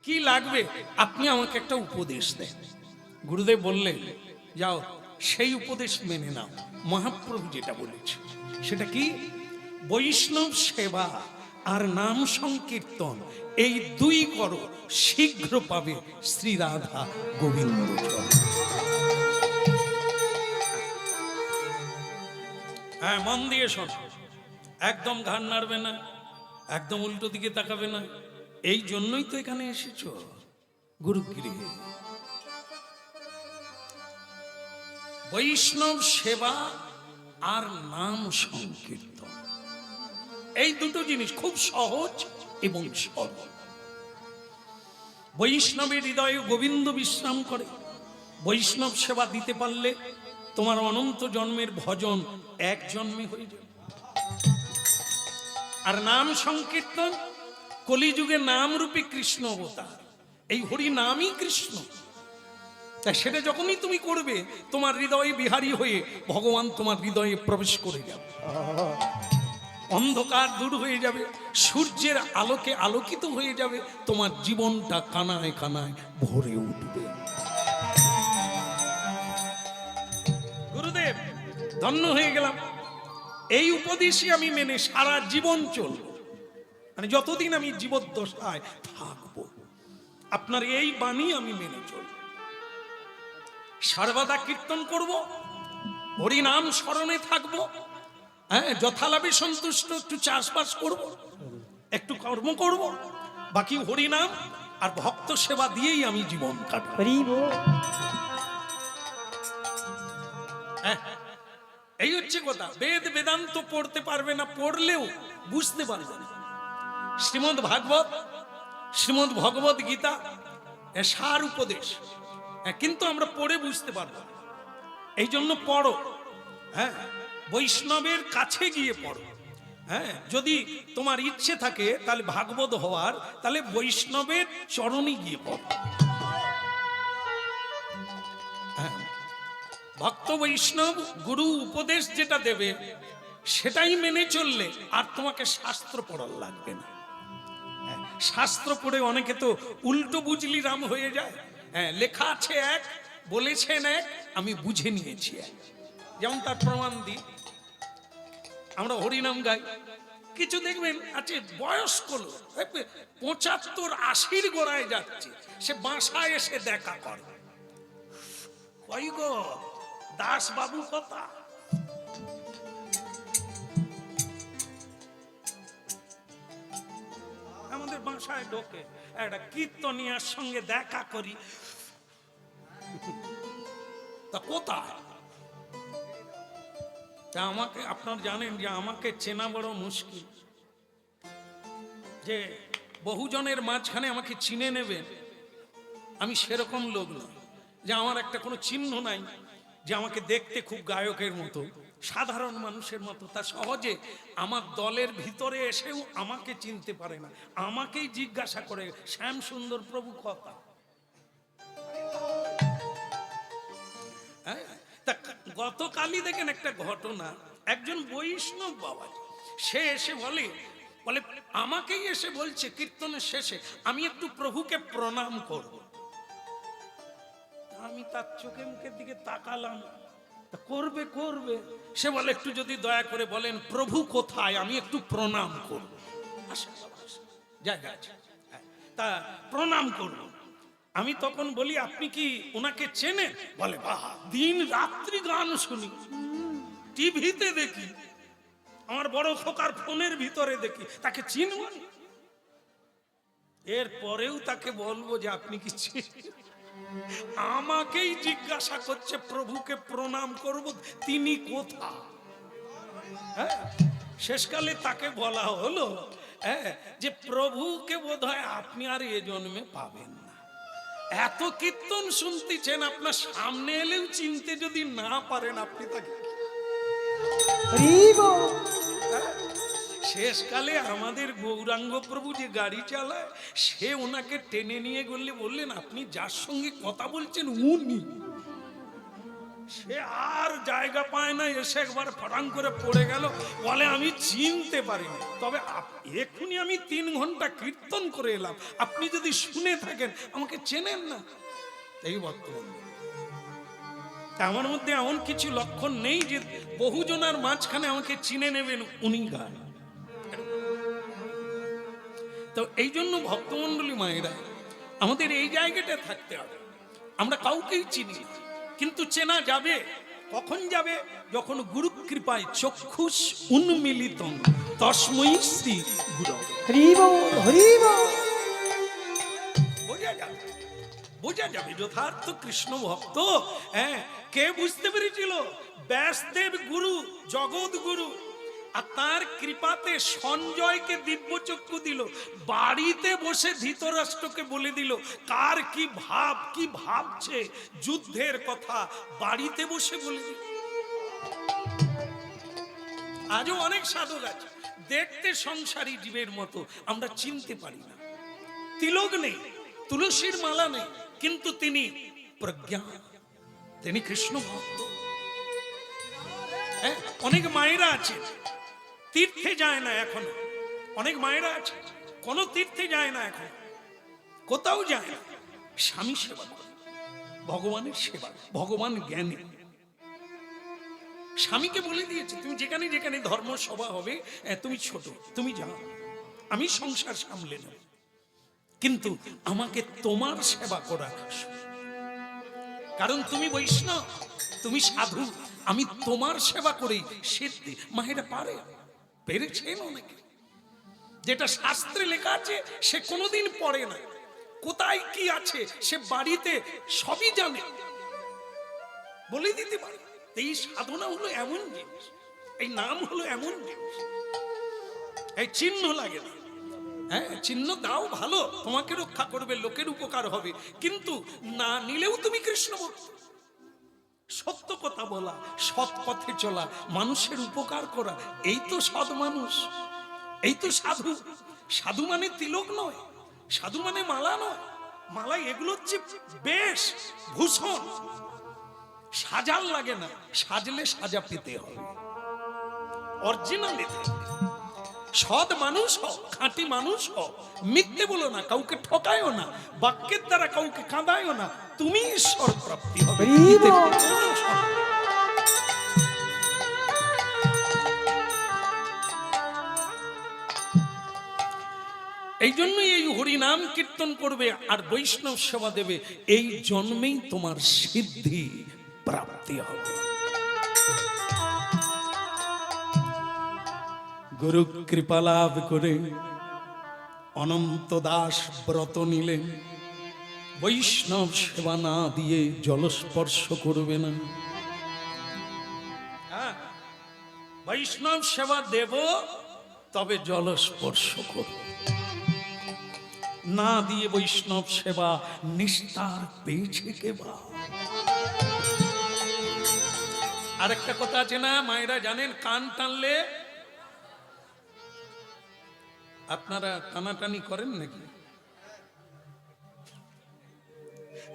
কি লাগবে আপনি আমাকে একটা উপদেশ দেন। গুরুদেব বললেন, যাও সেই উপদেশ মেনে নাও। মহাপ্রভু যেটা বলেছে সেটা কি, বৈষ্ণব সেবা আর নাম সংকীর্তন এই দুই করো, শীঘ্র পাবে শ্রী রাধা গোবিন্দ চরণ। হ্যাঁ, মন দিয়ে শোন, একদম ঘাড় নাড়বে না, একদম উল্টো দিকে তাকাবে না। এই জন্যই তো এখানে এসেছো গুরুগৃহে। বৈষ্ণব সেবা আর নাম সংকীর্তন এই দুটো জিনিস খুব সহজ এবং সরল। বৈষ্ণবের হৃদয়ে গোবিন্দ বিশ্রাম করে। বৈষ্ণব সেবা দিতে পারলে তোমার অনন্ত জন্মের ভজন এক জন্মে হয়ে যাবে। আর নাম সংকীর্তন, কলিযুগে নামরূপী কৃষ্ণ অবতার, এই হরি নামই কৃষ্ণ। তাই সেটা যখনই তুমি করবে, তোমার হৃদয়ে বিহারী হয়ে ভগবান তোমার হৃদয়ে প্রবেশ করে যাবে। অন্ধকার দূর হয়ে যাবে, সূর্যের আলোকে আলোকিত হয়ে যাবে, তোমার জীবনটা কানায় কানায় ভরে উঠবে। গুরুদেব, ধন্য হয়ে গেলাম। এই উপদেশই আমি মেনে সারা জীবন চলব, মানে যতদিন আমি জীবদ্দশায় থাকব আপনার এই বাণী আমি মেনে চলব। সর্বদা কীর্তন করব, হরিনাম স্মরণে থাকবো, হ্যাঁ, যথালাভে সন্তুষ্ট, একটু চাষবাস করব, একটু কর্ম করব, বাকি হরিনাম আর ভক্ত সেবা দিয়েই আমি জীবন কাটাবো। হ্যাঁ, এই হচ্ছে কথা। বেদ বেদান্ত পড়তে পারবে না, পড়লেও বুঝতে পারবে না। শ্রীমদ্ ভাগবত, শ্রীমদ্ ভগবত গীতা সার উপদেশ, কিন্তু আমরা পড়ে বুঝতে পারবো। এই জন্য পড়ো, হ্যাঁ, বৈষ্ণবের কাছে গিয়ে পড়ো। হ্যাঁ, যদি তোমার ইচ্ছে থাকে তাহলে ভাগবত হওয়ার, তাহলে বৈষ্ণবের চরণে গিয়ে পড়ো। হ্যাঁ, ভক্ত বৈষ্ণব গুরু উপদেশ যেটা দেবে সেটাই মেনে চললে আর তোমাকে শাস্ত্র পড়ার লাগবে না। শাস্ত্র পড়ে অনেকে তো উল্টো বুঝলি রাম হয়ে যায়। হ্যাঁ, লেখা আছে এক, বলেছেন এক, আমি বুঝে নিয়েছি এক। যেমন তার প্রমাণ দিই, আমরা হরিনাম গাই, কিছু দেখবেন আছে বয়স্ক লোক 75-80 গোড়ায় যাচ্ছে, সে বাসায় এসে দেখা করে, কই গো দাস বাবু কথা, আমাদের বাসায় ঢোকে, একটা কীর্তনিয়ার সঙ্গে দেখা করি, তা কোথায়? তা আমাকে, আপনারা জানেন যে আমাকে চেনা বড় মুশকিল, যে বহুজনের মাঝখানে আমাকে চিনে নেবেন, আমি সেরকম লোক নয় যে আমার একটা কোনো চিহ্ন নাই, যে আমাকে দেখতে খুব গায়কের মতো, সাধারণ মানুষের মতো। তা সহজে আমার দলের ভিতরে এসেও আমাকে চিনতে পারে না, আমাকেই জিজ্ঞাসা করে শ্যাম সুন্দর প্রভু কথা। হ্যাঁ, তা গতকালই দেখেন একটা ঘটনা, একজন বৈষ্ণব বাবা সে এসে বলে আমাকেই এসে বলছে কীর্তনের শেষে আমি একটু প্রভুকে প্রণাম করব। আমি তার চোখে মুখের দিকে তাকালাম, করবে করবে, সে বলে একটু যদি দয়া করে বলেন প্রভু কোথায়, আমি একটু প্রণাম করব। জায়গা আছে, তা প্রণাম করব। আমি তখন বলি আপনি কি ওনাকে চেনেন? বলে বাহ, দিন রাত্রি গান শুনি, টিভিতে দেখি, আমার বড় খোকার ফোনের ভিতরে দেখি, তাকে চিনব? এর পরেও তাকে বলবো যে আপনি কি চিনেন? আমাকেই জিজ্ঞাসা করছে প্রভুকে প্রণাম করব, তিনি কোথায়? হ্যাঁ, শেষকালে তাকে বলা হলো হ্যাঁ, যে প্রভুকে বোধহয় আপনি আর এ জন্মে পাবেন না। এত কীর্তন শুনতেছেন, আপনার সামনে এলেও চিনতে যদি না পারেন, আপনি তাকে শেষকালে আমাদের গৌরাঙ্গ প্রভু যে গাড়ি চালায়, সে ওনাকে টেনে নিয়ে গেলে বললেন আপনি যার সঙ্গে কথা বলছেন উনি। সে আর জায়গা পায় না, এসে একবার ফটাং করে পড়ে গেল, বলে আমি চিনতে পারিনি। তবে এক্ষুনি আমি 3 ঘন্টা কীর্তন করে এলাম, আপনি যদি শুনে থাকেন আমাকে চেনেন না। এই বর্তমান আমার মধ্যে এমন কিছু লক্ষণ নেই যে বহুজনার মাঝখানে আমাকে চিনে নেবেন উনি গান। তো এই জন্য ভক্তমণ্ডলী মায়েরা আমাদের এই জায়গাটা থাকতে হবে। আমরা কাউকেই চিনি না, কিন্তু চেনা যাবে। কখন যাবে? যখন গুরু কৃপায় চক্ষুষ উন্মিলিতং তস্মৈ শ্রী গুরু। হরি বল, হরি বল। বোঝা যাবে যথার্থ কৃষ্ণ ভক্ত। হ্যাঁ, কে বুঝতে পেরেছিল? ব্যাসদেব গুরু, জগৎ গুরু, আর তার কৃপাতে সঞ্জয়কে দিব্য চক্ষু দিল। বাড়িতে বসে ধৃতরাষ্ট্রকে বলে দিল কার কি ভাব, কি ভাবছে যুদ্ধের কথা, বাড়িতে বসে বলে দিল। আজও অনেক সাধক আছে দেখতে সংসারী জীবের মতো, আমরা চিনতে পারি না। তিলক নেই, তুলসীর মালা নেই, কিন্তু তিনি প্রজ্ঞা, তিনি কৃষ্ণ ভক্ত। হ্যাঁ, অনেক মায়েরা আছে তীর্থে যায় না এখনো, অনেক মায়েরা আছে কোন তীর্থে যায় না, এখন কোথাও যায় না, স্বামী সেবা করে, ভগবানের সেবা, ভগবান জ্ঞানী। স্বামীকে বলে দিয়েছে তুমি যেখানে যেখানে ধর্ম সভা হবে তুমি ছোট, তুমি যাও, আমি সংসার সামলে নেব, কিন্তু আমাকে তোমার সেবা করা, কারণ তুমি বৈষ্ণব, তুমি সাধু, আমি তোমার সেবা করি সিদ্ধি। মায়েরা পারে, পেরেছেন অনেকে। যেটা শাস্ত্রে লেখা আছে সে কোনোদিন পড়ে না, কোথায় কি আছে সে বাড়িতে সবই জানে, বলে দিতে পারে। এই সাধনা হলো এমন জিনিস, এই নাম হলো এমন জিনিস, এই চিহ্ন লাগে না। হ্যাঁ, চিহ্ন দাও ভালো, তোমাকে রক্ষা করবে, লোকের উপকার হবে, কিন্তু না নিলেও তুমি কৃষ্ণ ভক্ত। সত্য কথা বলা, সৎ পথে চলা, মানুষের উপকার করা, এই তো সৎ মানুষ, এই তো সাধু। সাধু মানে তিলক নয়, সাধু মানে মালা নয়, মালা এগুলো হচ্ছে বেশ ভূষণ, সাজাল লাগে না, সাজলে সাজা পেতে হবে, অরিজিনাল। সৎ মানুষ হও, খাঁটি মানুষ হও, মিথ্যে বলো না, কাউকে ঠকায়ও না, বাক্যের দ্বারা কাউকে কাঁদায়ও না, তুমি ঈশ্বর প্রাপ্তি হবে। এই জন্যই এই হরিনাম কীর্তন করবে আর বৈষ্ণব সেবা দেবে, এই জন্মেই তোমার সিদ্ধি প্রাপ্তি হবে। গুরু কৃপা লাভ করে অনন্ত দাস ব্রত নিলেন, বৈষ্ণব সেবা না দিয়ে জলস্পর্শ করবে না। বৈষ্ণব সেবা দেব তবে জলস্পর্শ করব, না দিয়ে বৈষ্ণব সেবা নিস্তার পেয়েছে কেবা। আরেকটা কথা আছে না, মায়েরা জানেন, কান টানলে, আপনারা টানাটানি করেন নাকি?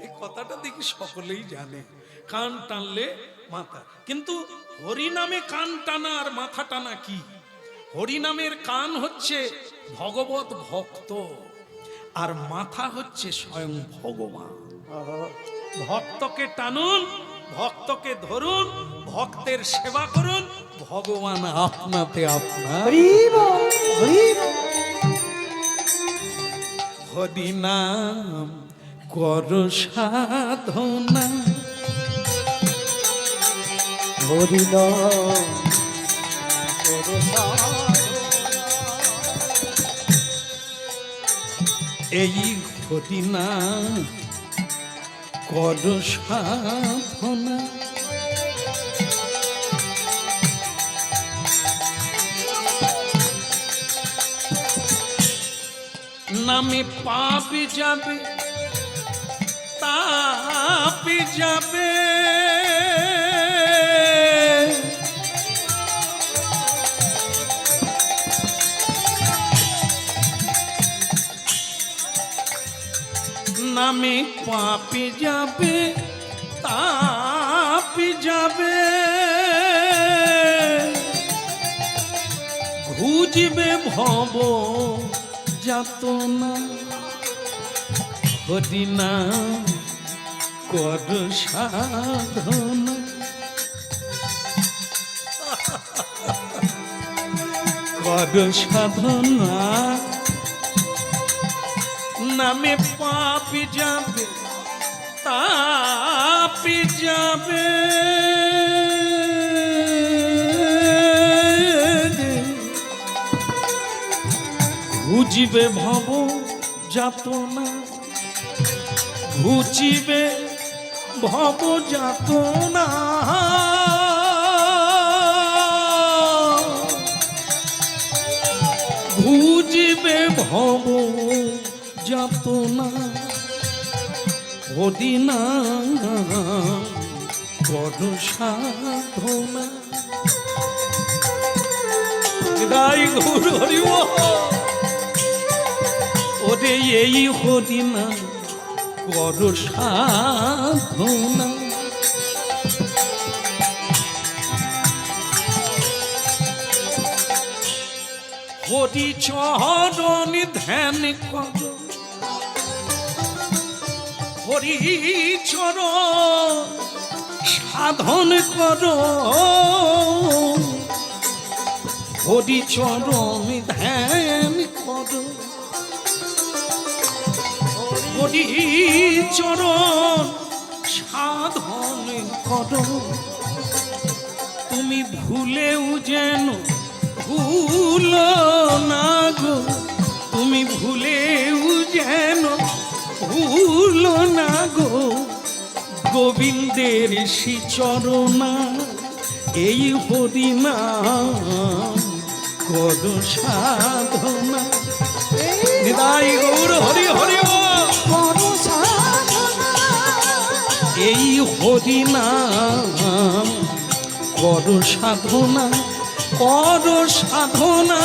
এই কথাটা দেখি সকলেই জানে, কান টানলে মাথা। কিন্তু হরিনামে কান টানা আর মাথা টানা কি? হরিনামের কান হচ্ছে ভগবত ভক্ত, আর মাথা হচ্ছে স্বয়ং ভগবান। ভক্তকে টানুন, ভক্তকে ধরুন, ভক্তের সেবা করুন, ভগবান আপনাতে আপনার। হরিনাম কর সাধনা, হরিনাম কর সাধনা, এই হরিনাম কর সাধনা, নামে পাপ যাবে, তাপ যাবে, নামে পাপ যাবে, তাপ পাপি যাবে ঘুজিবে ভব যাতনা হরিনা কর সাধনা কর সাধনা নামে পাপি যাবে তাপি যাবে ঘুজিবে ভব যাতনা ঘুচিবে ভব যাতনা ঘুজিবে ভব যাতনা হরিনা কর সাধনা হৃদয় গৌর হরি ওরে এই হরিনা কর সাধনা হরি চরণ ধ্যান কর হরি চরণ সাধন কর হরি চরণ ধ্যান কর হরি চরণ সাধন কর তুমি ভুলেও যেন ভুল না গো তুমি ভুলেও যেন ভুল না গো গোবিন্দের শ্রীচরণা এই হরিনা কর সাধনা হৃদয় গৌর হরি হরি কর সাধনা এই হরিনা কর সাধনা কর সাধনা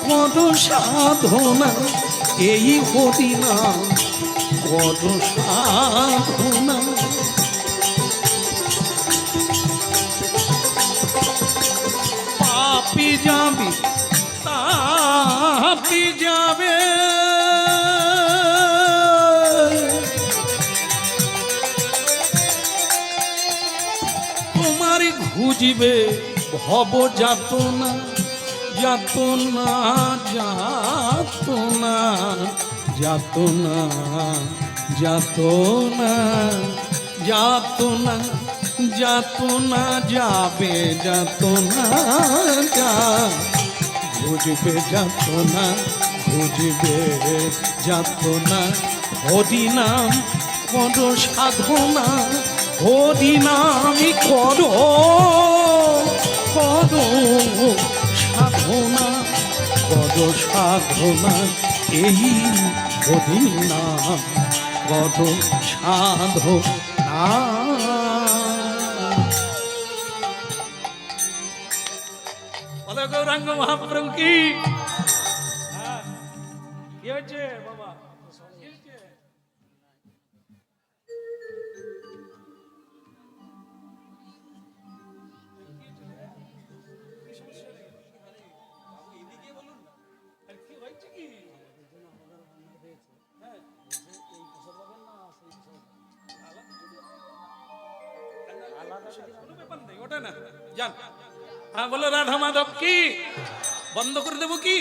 কর সাধনা এই হরিনা কর সাধনা পাপি যাবি তাপি যাবে তোমার ঘুজিবে ভব যাতনা যাতনা যাতনা যাতনা যাতনা যাতনা যাতনা যাবে যাতনা যা ঘুজবে যাতনা ঘুজবে যাতনা হরিনাম কর সাধনা হরিনামি কর কর সাধনা কর সাধনা এই হরিনাম কর সাধনা বলো গৌরাঙ্গ মহাপ্রভু কি কি হচ্ছে বাবা কি হচ্ছে? ওটা না জান হ্যাঁ বলো রাধা মাধব কি বন্ধ করে দেবো কি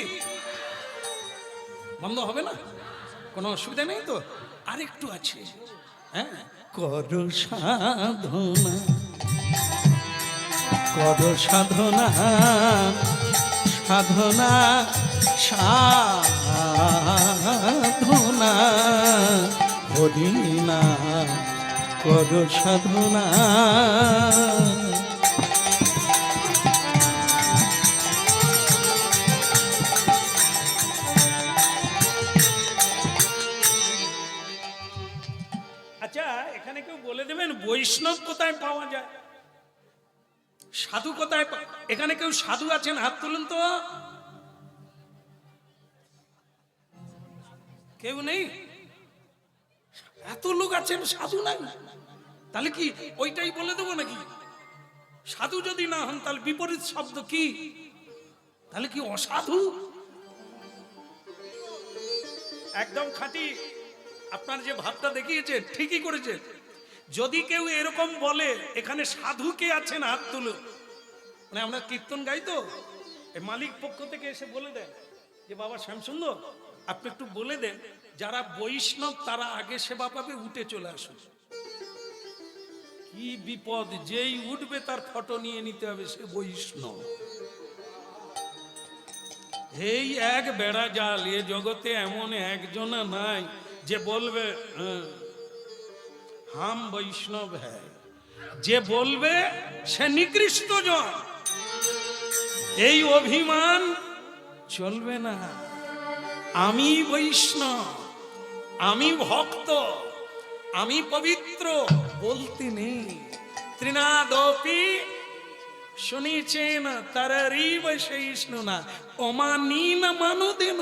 বন্ধ হবে না কোনো অসুবিধা নেই তো আরেকটু আছে হ্যাঁ কর সাধনা কর সাধনা সাধনা সাধনা হরিনা কর সাধনা আচ্ছা এখানে কেউ বলে দেবেন বৈষ্ণব কোথায় পাওয়া যায় সাধু কোথায় এখানে কেউ সাধু আছেন হাত তুলুন তো কেউ নেই এত লোক আছেন সাধু নাই তাহলে কি ওইটাই বলে দেবো নাকি? সাধু যদি না হন তাহলে বিপরীত শব্দ কি? তাহলে কি অসাধু? একদম খাঁটি। আপনার যে ভাবটা দেখিয়েছে ঠিকই করেছে। যদি কেউ এরকম বলে এখানে সাধু কে আছেন হাত তুলুন। মানে আমরা কীর্তন গাই তো, এই মালিক পক্ষ থেকে এসে বলে দেন যে বাবা শ্যামসুন্দর আপনি একটু বলে দেন যারা বৈষ্ণব তারা আগে সেবা পাবে, উঠে চলে আসুন। কি বিপদ, যেই উঠবে তার ফটো নিয়ে নিতে হবে সে বৈষ্ণব। এই এক বেড়া জাল, এ জগতে এমন একজনা নাই যে বলবে হাম বৈষ্ণব হ্যায়। যে বলবে সে নিকৃষ্ট জন। এই অভিমান চলবে না। আমি বৈষ্ণব, আমি ভক্ত, আমি পবিত্র বলতে নেই। ত্রিনাদপি শুনেছেন তারিব সহিষ্ণু না অমানি না মানো দেন।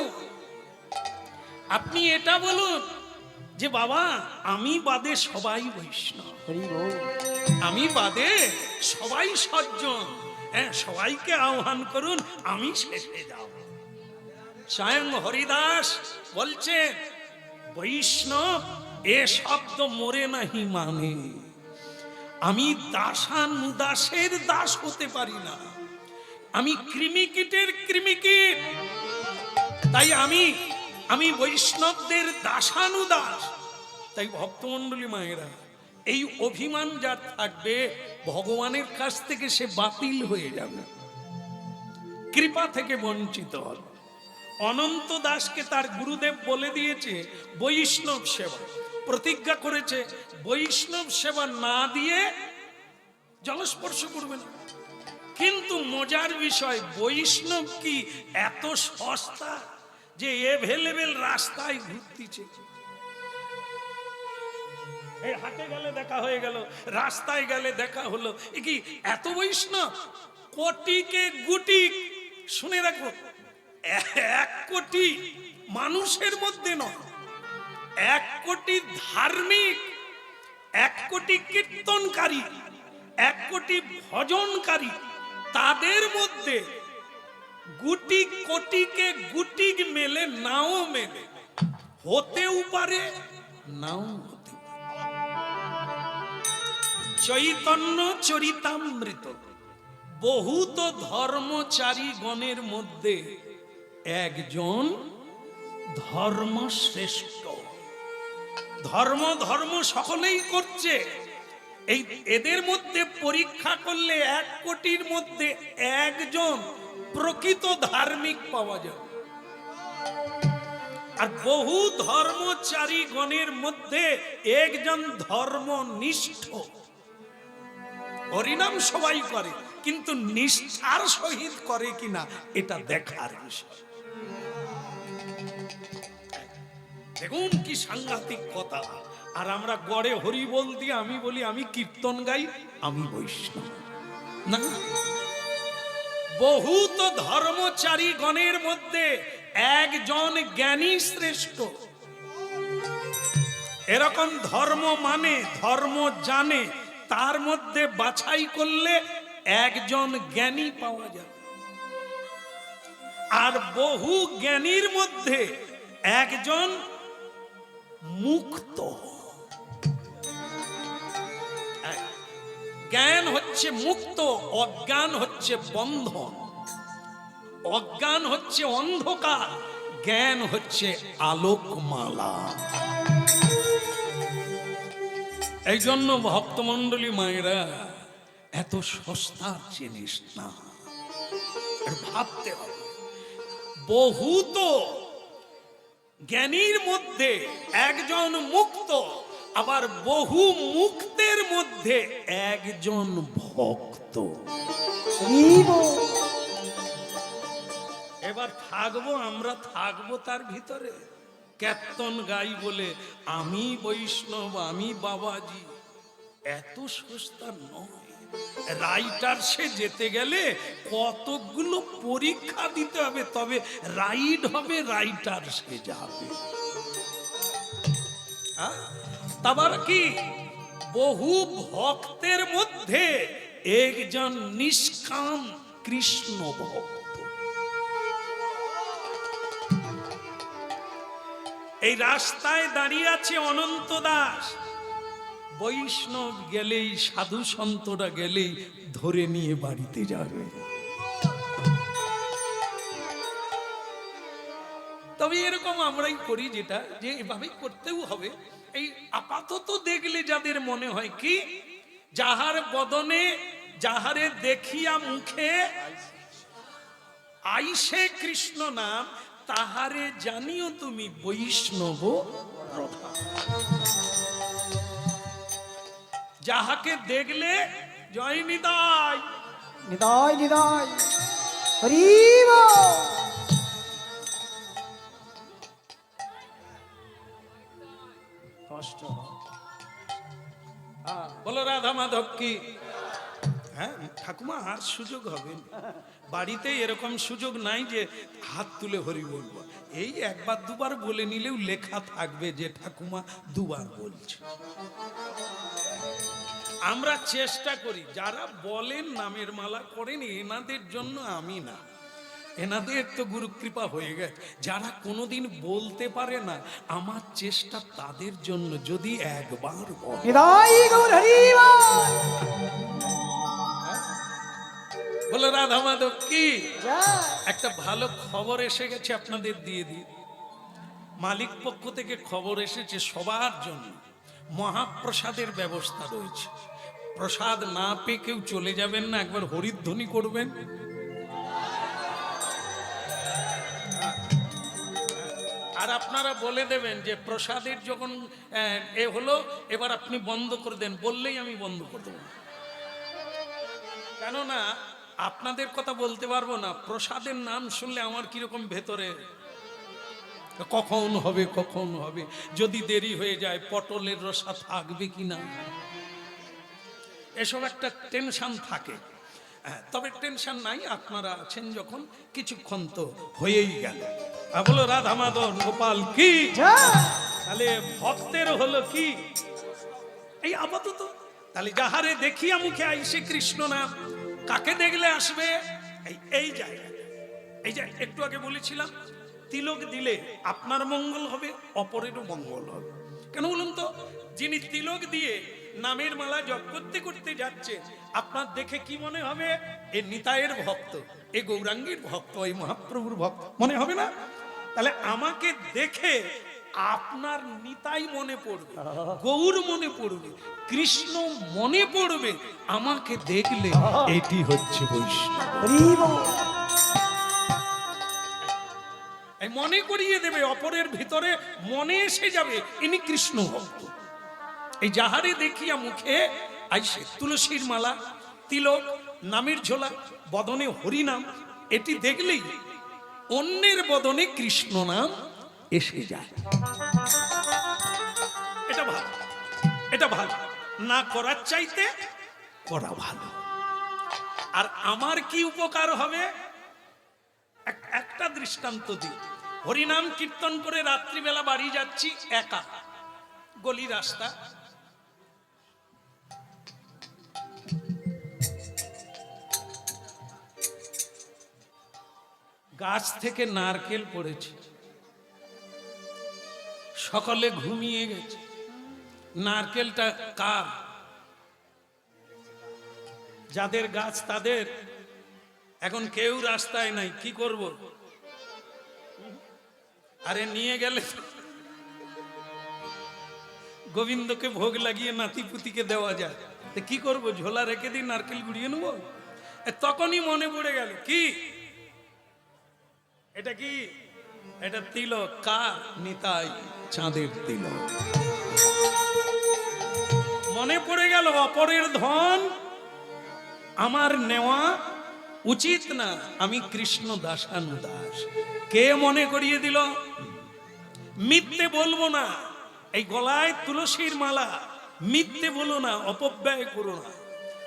আপনি এটা বলুন যে বাবা আমি বাদে সবাই বৈষ্ণব, আমি বাদে সবাই সজ্জন, হ্যাঁ সবাইকে আহ্বান করুন, আমি শেষে যাব। স্বয়ং হরিদাস বলছেন বৈষ্ণব এ শব্দ মরে নাহি মানে। আমি দাসানুদাসের দাস হতে পারি না, আমি কৃমিকীটের কৃমিকীট। তাই আমি বৈষ্ণবদের দাসানুদাস। তাই ভক্তমণ্ডলী মায়েরা এই অভিমান যার থাকবে ভগবানের কাছ থেকে সে বাতিল হয়ে যাবে, কৃপা থেকে বঞ্চিত হবে। অনন্ত দাসকে তার গুরুদেব বলে দিয়েছে বৈষ্ণব সেবা, প্রতিজ্ঞা করেছে বৈষ্ণব সেবা না দিয়ে জলস্পর্শ করবে না। কিন্তু মজার বিষয় বৈষ্ণব কি এত সস্তা যে এভেলেবেল রাস্তায় ঘুরতেছে? এই হাটে গেলে দেখা হয়ে গেল, রাস্তায় গেলে দেখা হলো, এ কি এত বৈষ্ণব? কোটিকে গুটি, শুনে রাখো, 1 কোটি মানুষের মধ্যে নয়, 1 কোটি ধার্মিক, 1 কোটি কীর্তনকারী, 1 কোটি ভজনকারী, তাদের মধ্যে গুটি কোটিকে গুটি মেলে নাও মেলে, হতেও পারে নাও হতে পারে। চৈতন্য চরিতামৃত বহুত ধর্মচারী গণের মধ্যে একজন ধর্মশ্রেষ্ঠ। ধর্ম সকলেই করছে, এই এদের মধ্যে পরীক্ষা করলে 1 কোটির মধ্যে একজন প্রকৃত ধার্মিক পাওয়া যাবে। আর বহু ধর্মচারী গণের মধ্যে একজন ধর্মনিষ্ঠ। হরিনাম সবাই করে কিন্তু নিষ্ঠার সহিত করে কিনা এটা দেখার বিষয়। দেখুন কি সাংঘাতিক কথা। আর আমরা গড়ে হরি বলতে আমি বলি আমি কীর্তন গাই, আমি বৈষ্ণব না। বহুত ধর্মচারী গণের মধ্যে একজন জ্ঞানী শ্রেষ্ঠ। এরকম ধর্ম মানে ধর্ম জানে, তার মধ্যে বাছাই করলে একজন জ্ঞানী পাওয়া যাবে। আর বহু জ্ঞানীর মধ্যে একজন মুক্ত। জ্ঞান হচ্ছে মুক্ত, অজ্ঞান হচ্ছে বন্ধন। অজ্ঞান হচ্ছে অন্ধকার, জ্ঞান হচ্ছে আলোকমালা। এই জন্য ভক্তমণ্ডলী মায়েরা এত সস্তার জিনিস না, ভাবতে হবে। বহুত জ্ঞানীর মধ্যে একজন মুক্ত, আবার বহু মুক্তের মধ্যে একজন ভক্ত। এবার আমরা থাকবো তার ভিতরে। কীর্তন গাই বলে আমি বৈষ্ণব, আমি বাবাজি, এত সস্তা নয়। রাইটার সে যেতে গেলে কতগুলো পরীক্ষা দিতে হবে, তবে রাইড হবে, রাইটার সে যাবে। তারপর কি বহু ভক্তের মধ্যে একজন নিষ্কাম কৃষ্ণ ভক্ত। এই রাস্তায় দাঁড়িয়ে আছে অনন্ত দাস। বৈষ্ণব গেলেই, সাধু সন্তরা গেলেই ধরে নিয়ে বাড়িতে যাবে। তবে এরকম আমরাই করি, যেটা যে এভাবে করতেও হবে। এই আপাতত দেখলে যাদের মনে হয় কি, যাহার বদনে যাহারে দেখিয়া মুখে আইসে কৃষ্ণ নাম, তাহারে জানিও তুমি বৈষ্ণব প্রধান। যাহাকে দেখলে জয় নিতাই, নিতাই নিতাই হরি বল। কষ্ট বলো রাধা মাধব কি। হ্যাঁ ঠাকুমা, আর সুযোগ হবে না। বাড়িতে এরকম সুযোগ নাই যে হাত তুলে হরি বলবো। এই একবার দুবার বলে নিলেও লেখা থাকবে যে ঠাকুমা দুবার বলছে। আমরা চেষ্টা করি, যারা বলেন নামের মালা করেন এনাদের জন্য আমি না, এনাদের তো গুরু কৃপা হয়ে গেছে। যারা কোনোদিন বলতে পারে না, আমার চেষ্টা তাদের জন্য, যদি একবার বলে। নিতাই গৌর হরি বল। বলো রাধা মাধব কি। জয়। একটা ভালো খবর এসে গেছে, আপনাদের দিয়ে দিই। মালিক পক্ষ থেকে খবর এসেছে সবার জন্য মহাপ্রসাদের ব্যবস্থা রয়েছে। প্রসাদ না পেয়ে কেউ চলে যাবেন না, একবার হরিধ্বনি করবেন। আর আপনারা বলে দেবেন যে প্রসাদের যখন এ হলো, এবার আপনি বন্ধ করে দেন, বললেই আমি বন্ধ করে দেবো। কেননা আপনাদের কথা বলতে পারবো না, প্রসাদের নাম শুনলে আমার কিরকম ভেতরে কখন হবে কখন হবে, যদি দেরি হয়ে যায় পটলের রসা থাকবে কিনা, এসব একটা টেনশন থাকে। তবে টেনশন নাই, আপনারা আছেন যখন, কিছুক্ষণ তো হয়েই গেল। বলো রাধা মাধব গোপাল কি। তাহলে ভক্তের হলো কি এই আপাতত। তাহলে যাহারে দেখিয়া মুখে আইসে কৃষ্ণ নাম, কাকে দেখলে আসবে এই জায়গায়। এই যে একটু আগে বলেছিলাম, তিলক দিলে আপনার মঙ্গল হবে, অপরেরও মঙ্গল হবে। কেন বলুন তো, যিনি তিলক দিয়ে নামের মালা জপ করতে করতে যাচ্ছে, আপনার দেখে কি মনে হবে? এ নিতাইয়ের ভক্ত, এ গৌরাঙ্গীর ভক্ত, এই মহাপ্রভুর ভক্ত মনে হবে না? তাহলে আমাকে দেখে আপনার নিতাই মনে পড়বে, গৌর মনে পড়বে, কৃষ্ণ মনে পড়বে। আমাকে দেখলে এটি হচ্ছে বৈষ্ণব। মনে করিয়ে দেবে, অপরের ভিতরে মনে এসে যাবে ইনি কৃষ্ণ ভক্ত। এই যাহারে দেখিয়া মুখে আইসে তুলসীর মালা, তিলক, নামের ঝোলা, বদনে হরি নাম, এটি দেখলেই অন্যের বদনে কৃষ্ণ নাম এসে যায়। এটা ভালো, এটা ভালো না করার চাইতে করা ভালো। আর আমার কি উপকার হবে একটা দৃষ্টান্ত দিই। হরিনাম কীর্তন করে রাত্রিবেলা বাড়ি যাচ্ছি একা, গলি রাস্তা, গাছ থেকে নারকেল পড়েছে, সকলে ঘুমিয়ে গেছে। নারকেলটা কার? যাদের গাছ তাদের। এখন কেউ রাস্তায় নাই, কি করব? আরে নিয়ে গেলে গোবিন্দকে ভোগ লাগিয়ে নাতিপুতিকে দেওয়া যায়, কি করব? ঝোলা রেখে দিই, নারকেল গুড়িয়ে নেব। তখনই মনে পড়ে গেল কি এটা কি, এটা তিলক। কার? নিতাই চাঁদের তিলক। মনে পড়ে গেল অপরের ধন আমার নেওয়া উচিত না, আমি কৃষ্ণ দাসানুদাস। কে মনে করিয়ে দিল? মিথ্যে বলবো না। এই গলায় তুলসীর মালা, মিথ্যে বলো না, অপব্যয় করো না।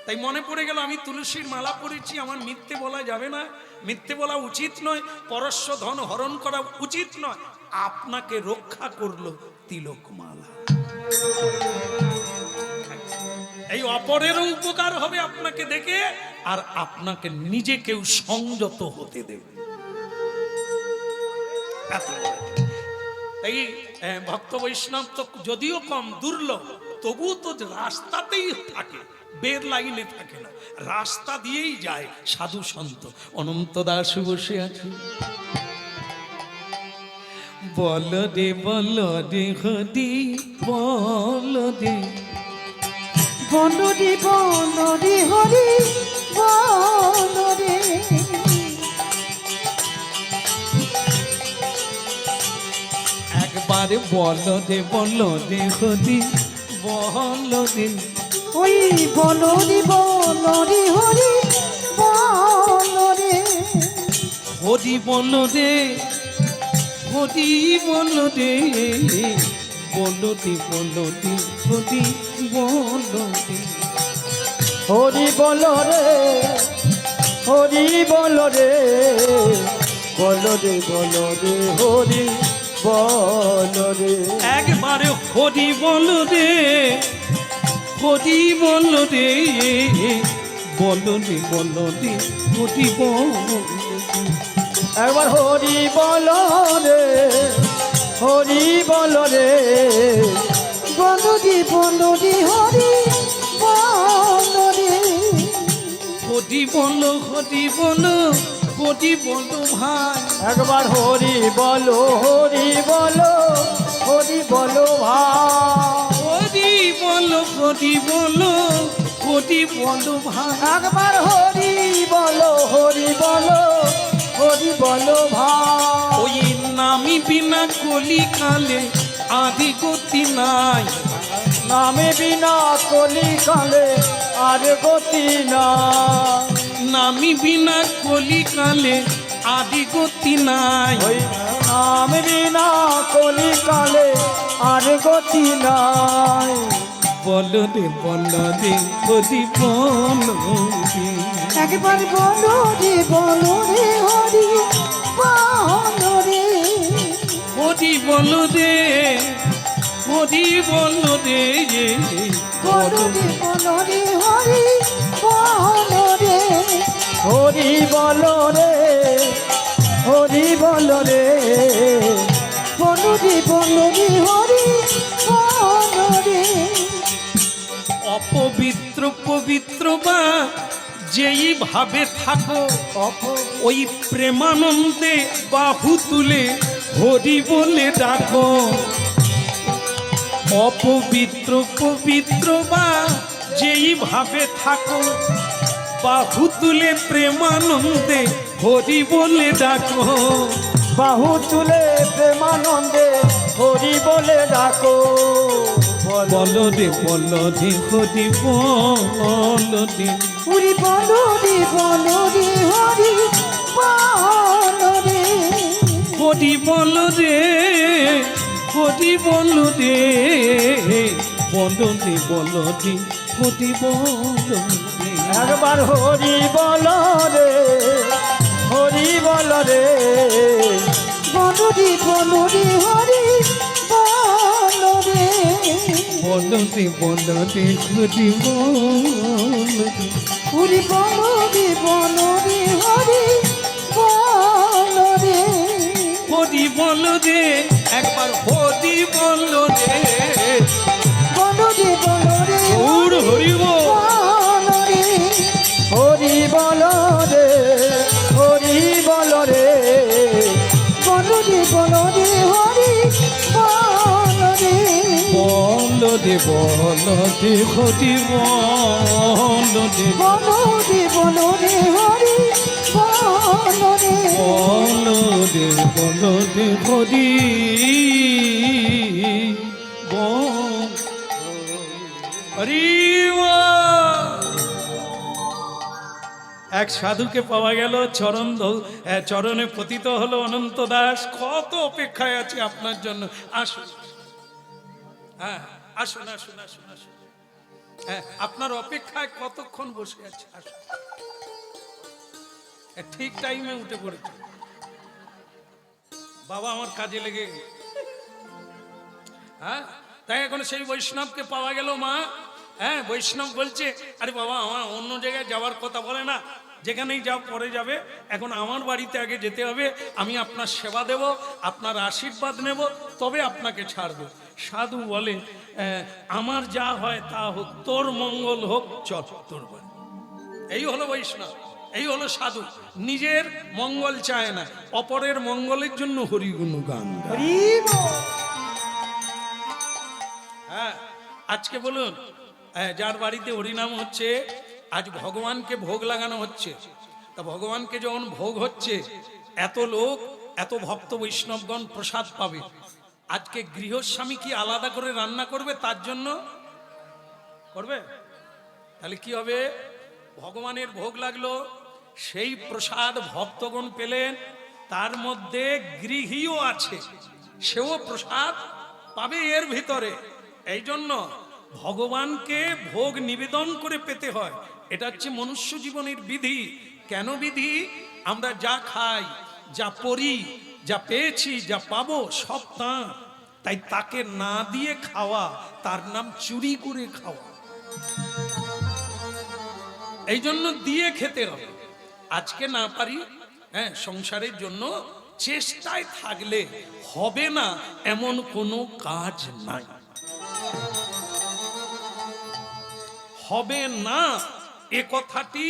তাই মনে পড়ে গেল আমি তুলসীর মালা পরেছি, আমার মিথ্যে বলা যাবে না, মিথ্যে বলা উচিত নয়, পরস্য ধন হরণ করা উচিত নয়। আপনাকে রক্ষা করলো তিলক মালা। অপরেরও উপকার হবে আপনাকে দেখে, আর আপনাকে নিজেকেও সংযত হতে দেবে। এত বড়। তাই ভক্ত বৈষ্ণব তো যদিও কম, দুর্লভ, তবুও তো রাস্তাতেই থাকে, বের লাইনে থাকে না, রাস্তা দিয়েই যায় সাধু সন্ত। অনন্ত দাস বসে আছে, বল রে বল রে হরি বল রে, বনরে বনরে হরি বনরে, একবার বল রে হরি বল রে, ওই বনরে বনরে হরি বনরে, হরি বল রে হরি বল রে, বল রে হরি বল রে। হরি বল রে, হরি বল রে, বল রে বল রে, হরি বল রে। একবারে হরি বল রে হরি বল রে, বল রে হরি বল রে। একবার হরি বল রে, হরি বল রে, বনরে বনরে হরি বনরে, হরি বল হরি বল ভাই, একবার হরি বল, হরি বল, হরি বল ভাই। হরি বল ভাই। একবার হরি বল, হরি বল, হরি বল ভাই। ওই নামি বিনা কলিকালে আদি গতি নাই, নামে বিনা কলিকালে আর গতি না, নামি বিনা কলিকালে আদি গতি নাই। ওই নামে বিনা কলিকালে আর গতি নাই। বল রে হরি বল রে, একবার বনরে বনরে হরি বনরে, হরি বল রে হরি বল রে, বনরে বনরে হরি বনরে, হরি বল রে, হরি বল রে, বনরে বনরে হরি বনরে, অপবিত্র পবিত্র বা যেই ভাবে থাকো, ওই প্রেমানন্দে বাহু তুলে হরি বলে ডাকো। অপবিত্র পবিত্র বা যেই ভাবে থাকো, বাহু তুলে প্রেমানন্দে হরি বলে ডাকো। বাহু তুলে প্রেমানন্দে হরি বলে ডাকো। বল রে হরি বল রে, উরি বনরে বনরে হরি বনরে, হরি বল রে হরি বল রে, বল রে হরি বল রে। একবার হরি বল রে, হরি বল রে, বনরে বনরে হরি বনরে, বল রে হরি বল রে, উরি বনরে বনরে হরি বনরে, হরি বল রে, একবার হরি বল রে, বনরে বনরে গৌর হরি বল। বনরে, হরি বল রে, হরি বল রে, বনরে বনরে হরি বনরে, বল রে হরি বল রে, বনরে বনরে হরি বনরে, বল রে হরি বল। হরি বল। এক সাধুকে পাওয়া গেল, চরণে পতিত হলো অনন্ত দাস। কত অপেক্ষায় আছে আপনার জন্য, আসুন। হ্যাঁ আসুন আসুন আসুন আসুন, হ্যাঁ আপনার অপেক্ষায় কতক্ষণ বসে আছে, আসুন। ঠিক টাইমে উঠে পড়েছে, বাবা আমার কাজে লেগে গেল। হ্যাঁ তাই এখন সেই বৈষ্ণবকে পাওয়া গেল, মা হ্যাঁ, বৈষ্ণব বলছে আরে বাবা আমার অন্য জায়গায় যাওয়ার কথা বলে না, যেখানেই যাও পরে যাবে, এখন আমার বাড়িতে আগে যেতে হবে, আমি আপনার সেবা দেব, আপনার আশীর্বাদ নেব, তবে আপনাকে ছাড়ব। সাধু বলে আমার যা হয় তা হোক, তোর মঙ্গল হোক, চল তোর বাড়ি। এই হলো বৈষ্ণব, এই হলো সাধু, নিজের মঙ্গল চায় না, অপরের মঙ্গলের জন্য হরিগুণ গান গায়। হরি বল। হ্যাঁ, আজকে বলুন যার বাড়িতে হরিনাম হচ্ছে, আজ ভগবানকে ভোগ লাগানো হচ্ছে, তা ভগবানকে যখন ভোগ হচ্ছে, এত লোক, এত ভক্ত বৈষ্ণবগণ প্রসাদ পাবে। আজকে গৃহস্বামী কি আলাদা করে রান্না করবে তার জন্য? করবে? তাহলে কি হবে? ভগবানের ভোগ লাগলো, সেই প্রসাদ ভক্তগণ পেলেন, তার মধ্যে গৃহীও আছে, সেও প্রসাদ পাবে এর ভিতরে। এই জন্য ভগবানকে ভোগ নিবেদন করে পেতে হয়, এটা হচ্ছে মনুষ্য জীবনের বিধি। কেন বিধি? আমরা যা খাই, যা পড়ি, যা পেয়েছি, যা পাবো সব তাঁর, তাই তাকে না দিয়ে খাওয়া তার নাম চুরি করে খাওয়া। এই জন্য দিয়ে খেতে হবে। আজকে না পারি, হ্যাঁ, সংসারের জন্য চেষ্টায় থাকলে হবে না এমন কোনো কাজ নাই, হবে না এ কথাটি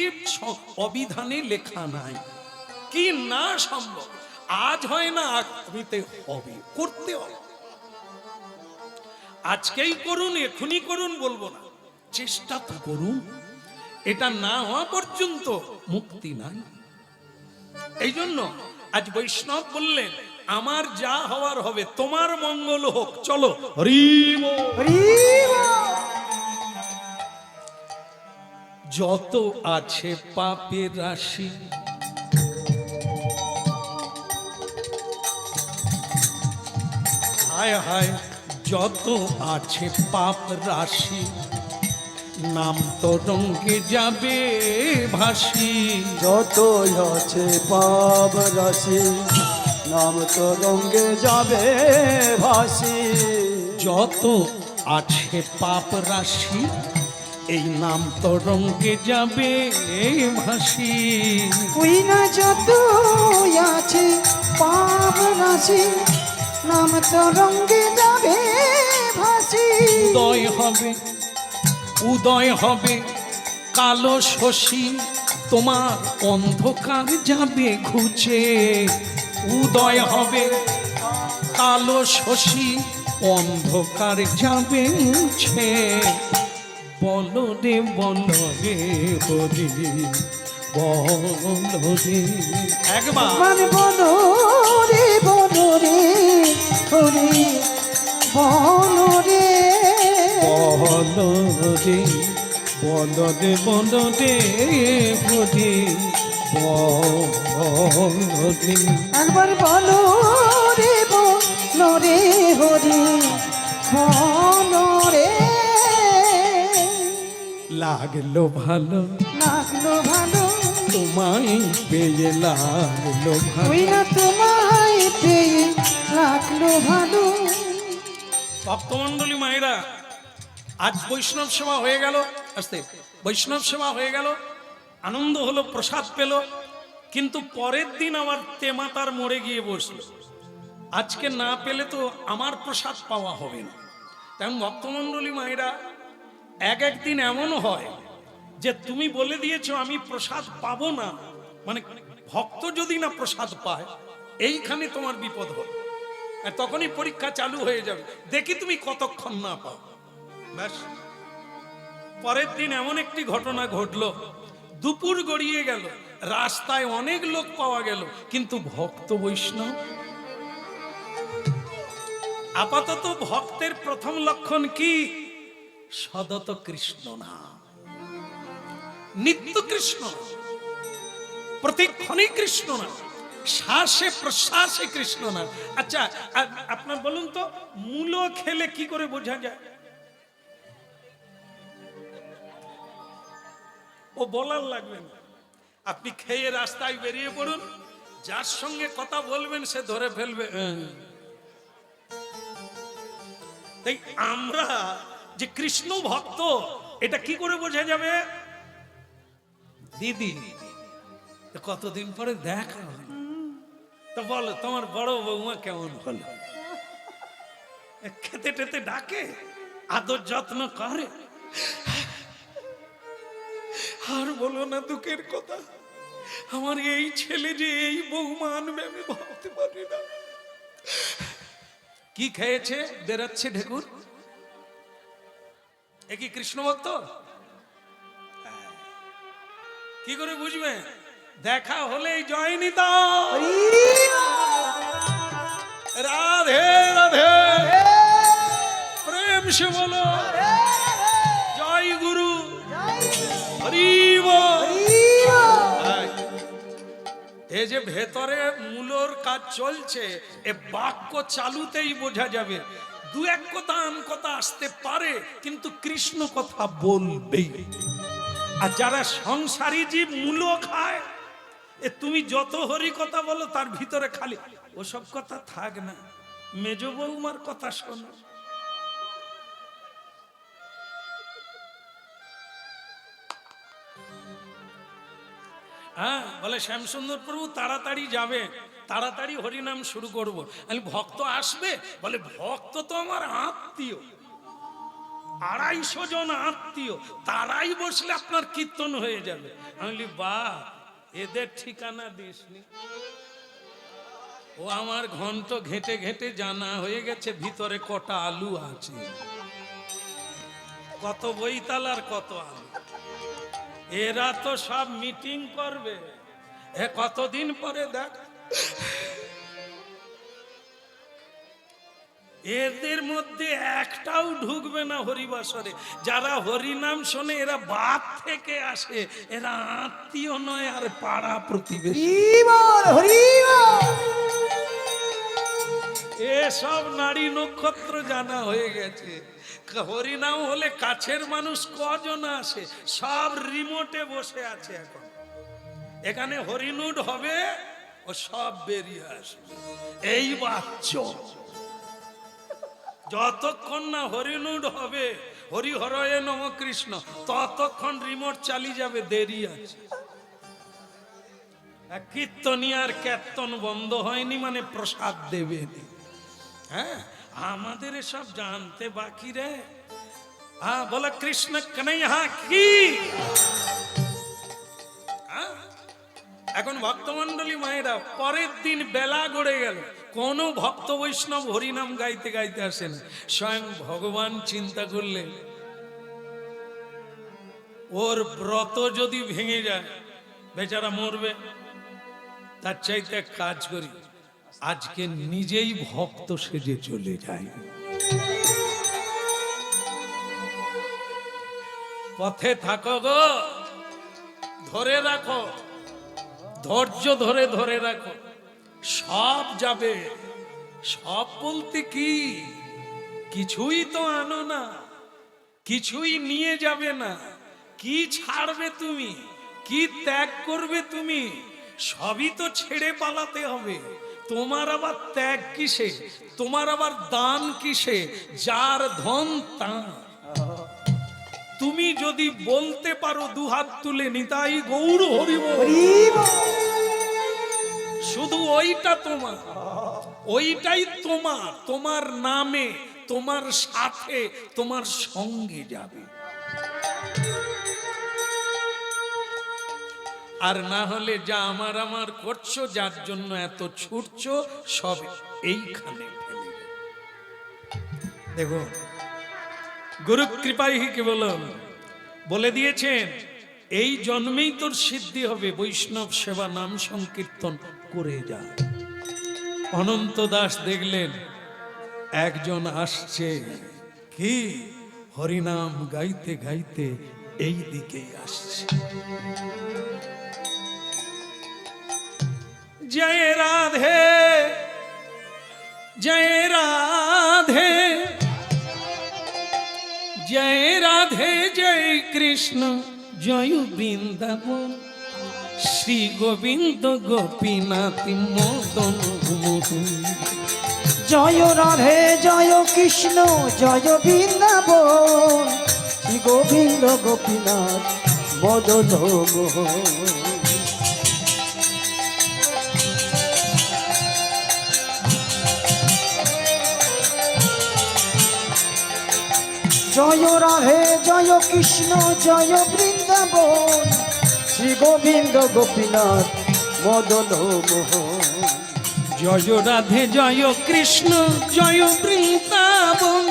অবিধানে লেখা নাই। কি না সম্ভব, আজ হয় না আগামীতে হবে, করতে হবে। আজকেই করুন, এখনই করুন বলবো না, চেষ্টা তো করুন। এটা না হওয়া পর্যন্ত মুক্তি নাই। এই জন্য আজ বৈষ্ণব বললেন আমার যা হওয়ার হবে, তোমার মঙ্গল হোক, চলো হরি বল। হরি বল। যত আছে পাপের রাশি, হায় হায়, যত আছে পাপ রাশি, নাম তো রঙ্গে যাবে ভাসি। যত আছে পাপ রাশি, নাম তো রঙ্গে যাবে ভাসি। যত আছে পাপ রাশি, এই নাম তো রঙ্গে যাবে ভাসি। ওই না যত আছে পাপ রাশি, নাম তো রঙ্গে যাবে ভাসি। উদয় হবে, উদয় হবে কালো শশী, তোমার অন্ধকার যাবে ঘুচে। উদয় হবে কালো শশী, অন্ধকার যাবে মুছে। বলো রে বলো রে হরি, বলো রে একবার। মানে বলো রে বলো রে হরি বলো রে। বলো রে বলো রে বলো রে হরি, বলো রে। একবার বলো রে বলো রে হরি বলো রে। লাগলো ভালো, লাগলো ভালো, তোমায় পেয়ে লাগলো ভালো। ওই না তোমায় পেয়ে লাগলো ভালো। ভক্তমণ্ডলী মায়েরা, আজ বৈষ্ণব সেবা হয়ে গেল, আস্তে বৈষ্ণব সেবা হয়ে গেল, আনন্দ হলো, প্রসাদ পেল, কিন্তু পরের দিন আমার তেমাতার মোড়ে গিয়ে বসলো। আজকে না পেলে তো আমার প্রসাদ পাওয়া হবে না। তেমন ভক্তমণ্ডলী মায়েরা, এক একদিন এমন হয় যে তুমি বলে দিয়েছো আমি প্রসাদ পাবো না, মানে ভক্ত যদি না প্রসাদ পায়, এইখানে তোমার বিপদ হবে। আর তখনই পরীক্ষা চালু হয়ে যাবে, দেখি তুমি কতক্ষণ না পাও। ব্যাস, পরের দিন এমন একটি ঘটনা ঘটলো, দুপুর গড়িয়ে গেল, রাস্তায় অনেক লোক পাওয়া গেল, কিন্তু ভক্ত বৈষ্ণব। আপাতত ভক্তের প্রথম লক্ষণ কি? সদত কৃষ্ণ নাম, নিত্য কৃষ্ণ, প্রতিক্ষণে কৃষ্ণ নাম, শ্বাসে প্রশ্বাসে কৃষ্ণ নাম। আচ্ছা আপনার বলুন তো, মূলো খেলে কি করে বোঝা যায়? ও বলার লাগবে না, আপনি খেয়ে রাস্তায় বেরিয়ে পড়ুন, যার সঙ্গে কথা বলবেন সে ধরে ফেলবে। তাই আমরা যে কৃষ্ণ ভক্ত, এটা কি করে বোঝা যাবে? দিদি কতদিন পরে দেখা হলো, তো বলো তোমার বড় বৌমা কেমন হলো? খেতে টেতে ডাকে, আদর যত্ন করে। আর বলো না দুঃখের কথা, আমার এই ছেলে যে এই বৌমা আনবে আমি ভাবতে পারি না। কি খেয়েছে? বেরাচ্ছে ঢেকুর। এ কি কৃষ্ণ ভক্ত? কি করে বুঝবে? দেখা হলেই জয় নিতা, রাধে রাধে, প্রেম সে বলো জয় গুরু, হরি বল। এই যে ভেতরে মূলর কাজ চলছে, এ বাক্য চালুতেই বোঝা যাবে। দু এক কথা আন কথা আসতে পারে, কিন্তু কৃষ্ণ কথা বলবেই। আর যারা সংসারী জীব মূল খায়, এ তুমি যত হরি কথা বলো তার ভিতরে খালি ওসব কথা থাক না, মেজ বৌমার কথা শোনো। হ্যাঁ, বলে শ্যামসুন্দর প্রভু তাড়াতাড়ি যাবে, তাড়াতাড়ি হরিনাম শুরু করবো। আমি ভক্ত আসবে? বলে ভক্ত তো আমার আত্মীয়, 250 জন আত্মীয়, তারাই বসলে আপনার কীর্তন হয়ে যাবে। আমি বলি বাহ, এদের ঠিকানা দিসনি। ও আমার ঘন্ট ঘেঁটে ঘেঁটে জানা হয়ে গেছে ভিতরে কটা আলু আছে, কত বইতাল আর কত আলু। এরা তো সব মিটিং করবে, এ কতদিন পরে দেখ। এদের মধ্যে একটাও ঢুকবে না হরিবাসরে। যারা হরিনাম শোনে এরা বাপ থেকে আসে, এরা আত্মীয় নয় আর পাড়া প্রতিবেশী। এসব নারী নক্ষত্র জানা হয়ে গেছে। হরিনাম হলে কাছের মানুষ কজন আসে, সব রিমোটে বসে আছে। এখন এখানে হরিনুড হবে, ও সব বেরিয়ে আসবে। এই বাচ্চা যতক্ষণ না হরিনুড হবে, হরি হরয়ে নম কৃষ্ণ, ততক্ষণ রিমোট চালিয়ে যাবে, দেরি আছে। কীর্তনিয়ার কীর্তন বন্ধ হয়নি মানে প্রসাদ দেবে। হ্যাঁ, আমাদের এসব জানতে বাকি রে। হ্যাঁ, বলে কৃষ্ণ কানাইয়া কি। এখন ভক্তমন্ডলী মায়েরা, পরের দিন বেলা গড়ে গেল, কোন ভক্ত বৈষ্ণব হরিনাম গাইতে গাইতে আসেন। স্বয়ং ভগবান চিন্তা করলেন, ওর ব্রত যদি ভেঙে যায় বেচারা মরবে, তার চাইতে এক কাজ করি, আজকে নিজেই ভক্ত সেজে চলে যায়। পথে থাকো গো, ধরে রাখো, ধৈর্য ধরে ধরে রাখো, সব যাবে। সব বলতে কি, কিছুই তো আনো না, কিছুই নিয়ে যাবে না। কি ছাড়বে তুমি, কি ত্যাগ করবে তুমি? সবই তো ছেড়ে পালাতে হবে। তোমার আবার ত্যাগ কিসে, তোমার আবার দান কিসে? যার ধন তার। তুমি যদি বলতে পারো দুহাত তুলে নিতাই গৌর হরি বল, শুধু ওইটা তোমার, ওইটাই তোমার, তোমার নামে, তোমার সাথে, তোমার সঙ্গে যাবে। আর না হলে যা আমার আমার করছো, যার জন্য এত ছুটছো, সব এইখানে ফেলে। দেখো গুরু কৃপায় কি বলে দিয়েছেন, এই জন্মেই তোর সিদ্ধি হবে, বৈষ্ণব সেবা নাম সংকীর্তন করে যা। অনন্ত দাস দেখলেন একজন আসছে, কি হরিনাম গাইতে গাইতে এই দিকেই আসছে। জয় রাধে জয় রাধে জয় রাধে জয় কৃষ্ণ জয় বৃন্দাবন, শ্রী গোবিন্দ গোপীনাথ মদন মোহন। জয় রাধে জয় কৃষ্ণ জয় বৃন্দাবন, শ্রী গোবিন্দ গোপীনাথ মদন মোহন। জয় রাধে জয় কৃষ্ণ জয় বৃন্দাবন, শ্রী গোবিন্দ গোপীনাথ মদন মোহন। জয় রাধে জয় কৃষ্ণ জয় বৃন্দাবন,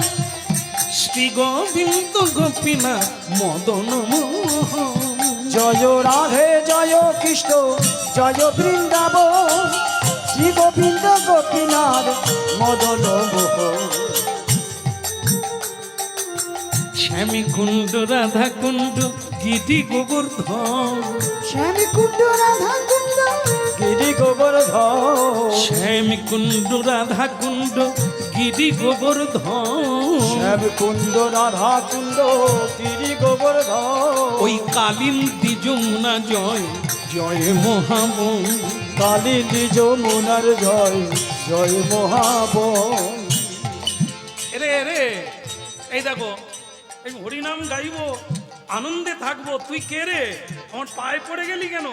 শ্রী গোবিন্দ গোপীনাথ মদন মোহন। জয় রাধে জয় কৃষ্ণ জয় বৃন্দাবন, শ্রী গোবিন্দ গোপীনাথ মদন মোহন। শ্যামী কুণ্ড রাধা কুণ্ড গিরি গোবর্ধন, শ্যামী কুণ্ড রাধা কুণ্ড গিরি গোবর্ধন, শ্যামী কুণ্ড রাধা কুণ্ড গিরি গোবর্ধন। শ্যাম কুণ্ড রাধা কুণ্ড গিরি গোবর্ধন। ওই কালিন্দী যমুনা জয় জয় মহাবন, কালিন্দী যমুনার জয় জয় মহাবন। রে রে এই দেখো, এই হরিনাম গাইবো, আনন্দে থাকবো, তুই কে রে? আমার পায়ে পড়ে গেলি কেন?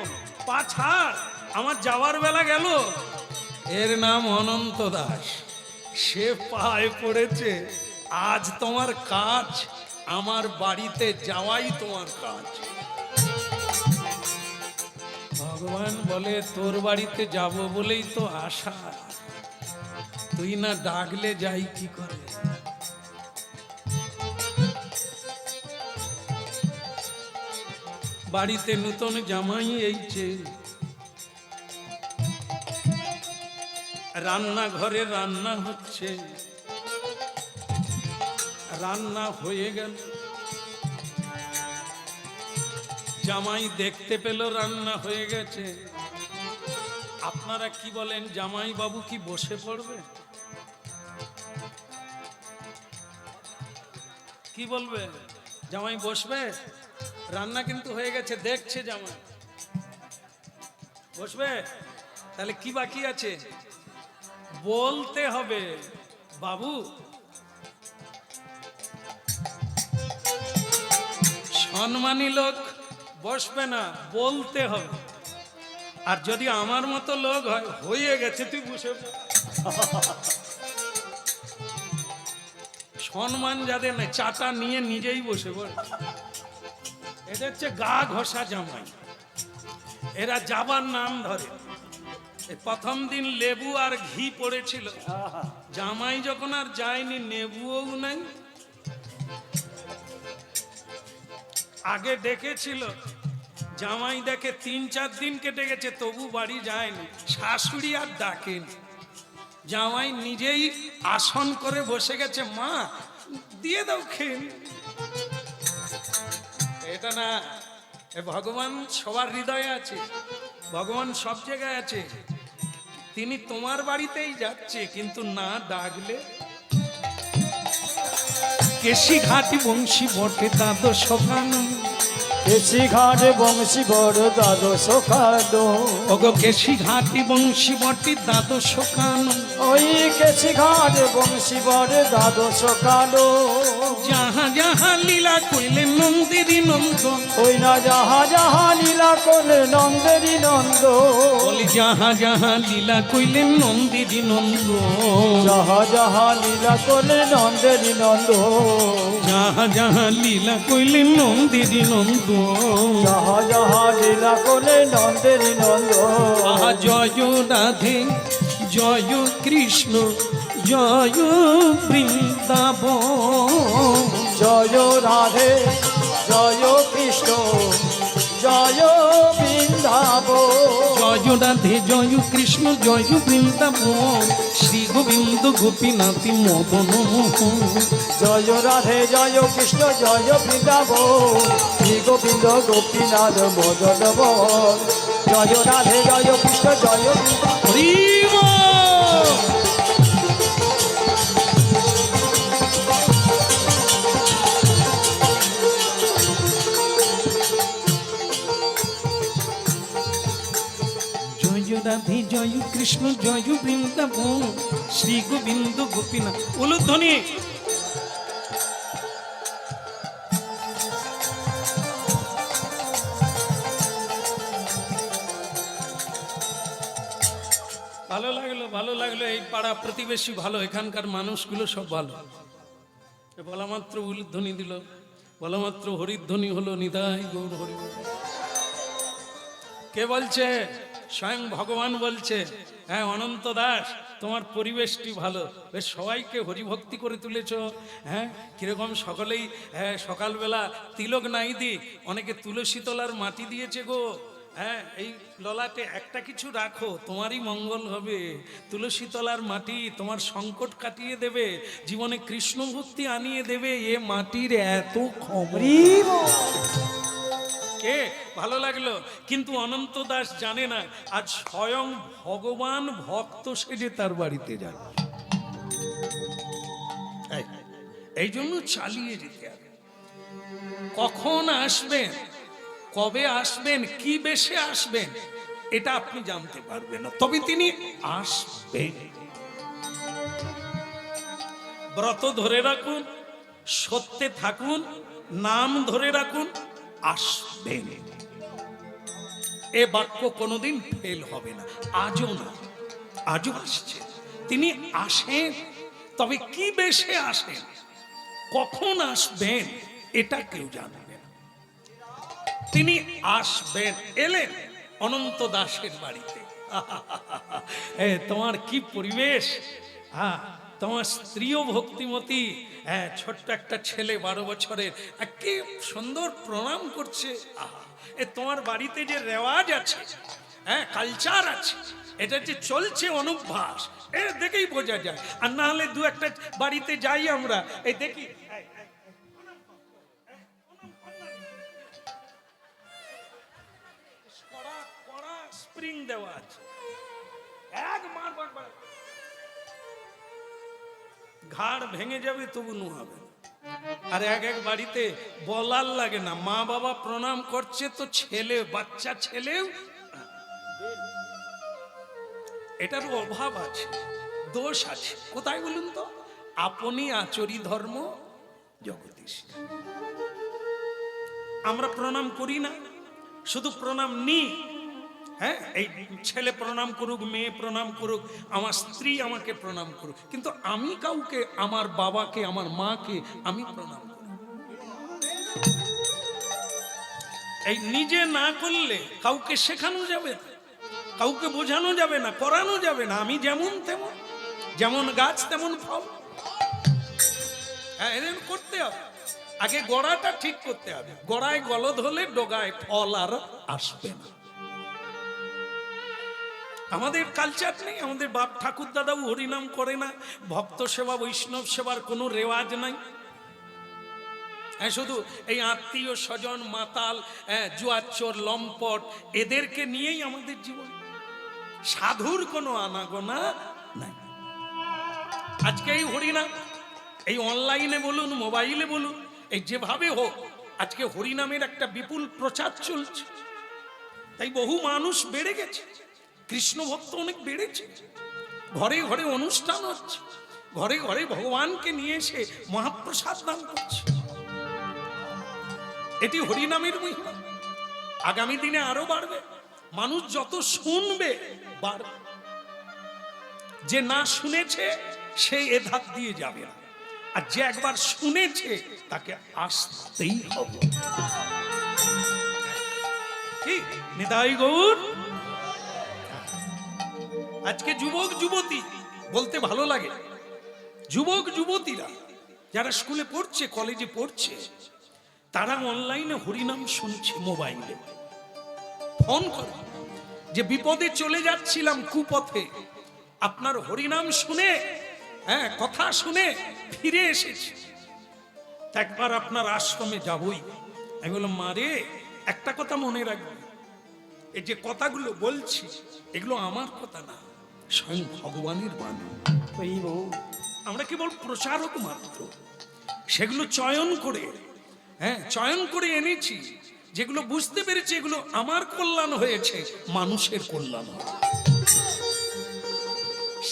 পা ছাড়, আমার যাওয়ার বেলা গেল। এর নাম অনন্ত দাস, সে পায়ে পড়েছে। আজ তোমার কাজ আমার বাড়িতে যাওয়াই তোমার কাজ। ভগবান বলে তোর বাড়িতে যাব বলেই তো আশা, তুই না ডাকলে যাই কি করে। বাড়িতে নতুন জামাই এইছে, রান্নাঘরে রান্না হচ্ছে, রান্না হয়ে গেল, জামাই দেখতে পেল রান্না হয়ে গেছে। আপনারা কি বলেন, জামাই বাবু কি বসে পড়বে? কি বলবে? জামাই বসবে? রান্না কিন্তু হয়ে গেছে, দেখছে জামাই, বসবে? তাহলে কি বাকি আছে? বলতে হবে, বাবু সম্মানী লোক বসবে না, বলতে হবে। আর যদি আমার মতো লোক হয়, হয়ে গেছে তুই বসে পড়। সম্মান যাদের না, চাটা নিয়ে নিজেই বসে পড়ে। এটা হচ্ছে গা ঘষা জামাই, এরা যাবার নাম ধরে। প্রথম দিন লেবু আর ঘি পড়েছিল, জামাই যখন আর যায়নি, নেবুও নাই। আগে ডেকেছিল, জামাই দেখে 3-4 দিন কেটে গেছে, তবু বাড়ি যায়নি, শাশুড়ি আর ডাকেনি। জামাই নিজেই আসন করে বসে গেছে, মা দিয়ে দাও খেয়ে। এটা না, ভগবান সবার হৃদয়ে আছে, ভগবান সব জায়গায় আছে। তিনি তোমার বাড়িতেই যাচ্ছে, কিন্তু না ডাকলে। কেশি ঘাটি বংশী বটে দ্বাদশ খানো, কেশি ঘাটে বংশী বড় দ্বাদশ খানো। ওগো কেশি ঘাটি বংশী বটে দ্বাদশ খানো, ওই কেশি ঘাটে বংশী বড় দ্বাদশ খানো। যাহা যাহা লীলা কইলে নন্দেরই নন্দ, ওই না যাহা যাহা লীলা করলে নন্দেরই নন্দ। বলি যাহা যাহা লীলা কইলে নন্দেরই নন্দ, যাহা যাহা লীলা করলে নন্দেরই নন্দ। যাহা যাহা লীলা কইলে নন্দেরই নন্দ, যাহা যাহা লীলা করলে নন্দেরই নন্দ। আহা জয় রাধে জয় কৃষ্ণ জয় বৃন্দাবন। জয় রাধে জয় কৃষ্ণ জয় বৃন্দাবন। জয় রাধে জয় কৃষ্ণ জয় বৃন্দাবন, শ্রী গোবিন্দ গোপীনাথ মদন মোহন। জয় রাধে জয় কৃষ্ণ জয় বৃন্দাবন, শ্রী গোবিন্দ গোপীনাথ মদন মোহন। জয় রাধে জয় কৃষ্ণ জয় হরি বল। জয় রাধে জয় কৃষ্ণ জয় বৃন্দাবন, শ্রী গোবিন্দ গোপীনাথ। উলুধ্বনি। ভালো লাগলো, ভালো লাগলো। এই পাড়া প্রতিবেশী ভালো, এখানকার মানুষগুলো সব ভালো। বলা মাত্র উলধ্বনি দিল, বলা মাত্র হরিধ্বনি হলো, নিতাই গৌর হরি। কে বলছে? স্বয়ং ভগবান বলছে। হ্যাঁ অনন্ত দাস, তোমার পরিবেশটি ভালো, বেশ সবাইকে হরিভক্তি করে তুলেছ। হ্যাঁ কিরকম সকলেই, হ্যাঁ সকালবেলা তিলক নাই দি, অনেকে তুলসী তলার মাটি দিয়েছে গো। হ্যাঁ এই ললাটে একটা কিছু রাখো, তোমারই মঙ্গল হবে। তুলসী তলার মাটি তোমার সংকট কাটিয়ে দেবে, জীবনে কৃষ্ণ ভক্তি আনিয়ে দেবে। এ মাটির এত ক্ষমতা। কে? ভালো লাগলো। কিন্তু অনন্ত দাস জানে না আজ স্বয়ং ভগবান ভক্ত সেজে তার বাড়িতে যান। এই জন্য চালিয়ে যেতে হবে। কখন আসবেন, কবে আসবেন, কি বেশে আসবেন, এটা আপনি জানতে পারবেন না, তবে তিনি আসবেন। ব্রত ধরে রাখুন, সত্যে থাকুন, নাম ধরে রাখুন, আসবেন। এ বাক্য কোনোদিন ফেল হবে না। আজও না, আজও আসছে। তিনি আসেন, তবে কি বেশে আসেন, কখন আসবেন, এটা কেউ জানবে না। তিনি আসবেন। এলেন অনন্ত দাসের বাড়িতে। তোমার কি পরিবেশ! হ্যাঁ তোমার স্ত্রীও ভক্তিমতী। হ্যাঁ ছোট্ট একটা ছেলে 12 বছরের, কি সুন্দর প্রণাম করছে। তোমার বাড়িতে যে রেওয়াজ আছে, হ্যাঁ কালচার আছে, এটা যে চলছে অনুভ্যাস, এর দেখেই বোঝা যায়। আর না হলে দু একটা বাড়িতে যাই আমরা, এই দেখি স্প্রিং দেওয়া আছে, এক মার ঘাড় ভেঙে যাবে তবু নুহাবে। আর এক এক বাড়িতে বলার লাগে না, মা বাবা প্রণাম করছে তো ছেলে, বাচ্চা ছেলেও। এটার অভাব আছে, দোষ আছে। কোথায় বলুন তো? আপনি আচরি ধর্ম জগদীশ। আমরা প্রণাম করি না, শুধু প্রণাম নি। হ্যাঁ এই ছেলে প্রণাম করুক, মেয়ে প্রণাম করুক, আমার স্ত্রী আমাকে প্রণাম করুক, কিন্তু আমি কাউকে, আমার বাবাকে, আমার মাকে আমি প্রণাম করি। এই নিজে না করলে কাউকে শেখানো যাবে না, কাউকে বোঝানো যাবে না, করানো যাবে না। আমি যেমন তেমন, যেমন গাছ তেমন ফল। হ্যাঁ এরকম করতে হবে। আগে গোড়াটা ঠিক করতে হবে। গোড়ায় গলদ হলে ডগায় ফল আর আসবে না। আমাদের কালচার নেই, আমাদের বাপ ঠাকুর দাদাও হরিনাম করে না, ভক্ত সেবা বৈষ্ণব সেবার কোনো রেওয়াজ নাই। শুধু এই আত্মীয় স্বজন, মাতাল, জুয়াচোর, লম্পট, এদেরকে নিয়েই আমাদের জীবন। সাধুর কোনো আনাগোনা নাই। আজকে এই হরিনাম, এই অনলাইনে বলুন, মোবাইলে বলুন, এই যেভাবে হোক, আজকে হরিনামের একটা বিপুল প্রচার চলছে। তাই বহু মানুষ বেড়ে গেছে, কৃষ্ণ ভক্ত অনেক বেড়েছে। ঘরে ঘরে অনুষ্ঠান হচ্ছে, ঘরে ঘরে ভগবানকে নিয়ে এসে মহাপ্রসাদ দান করছে। এটি হরিনামের মহিমা। আগামী দিনে আরো বাড়বে। মানুষ যত শুনবে বাড়বে। যে না শুনেছে সে এ ধার দিয়ে যাবে না, আর যে একবার শুনেছে তাকে আসতেই হবে। কি নিতাই গৌর! আজকে যুবক যুবতী বলতে ভালো লাগে, যুবক যুবতীরা যারা স্কুলে পড়ছে, কলেজে পড়ছে, তারা অনলাইনে হরিনাম শুনছে, মোবাইলে ফোন করে যে বিপদে চলে যাচ্ছিলাম কুপথে, আপনার হরিনাম শুনে, হ্যাঁ কথা শুনে ফিরে এসেছি, একবার আপনার আশ্রমে যাবই। আমি বললাম মা রে, একটা কথা মনে রাখবে, এই যে কথাগুলো বলছি এগুলো আমার কথা না, স্বয়ং ভগবানের বাণী। আমরা কেবল প্রচারক মাত্র। সেগুলো চয়ন করে, হ্যাঁ চয়ন করে এনেছি, যেগুলো বুঝতে পেরেছি এগুলো আমার কল্যাণ হয়েছে, মানুষের কল্যাণ হয়।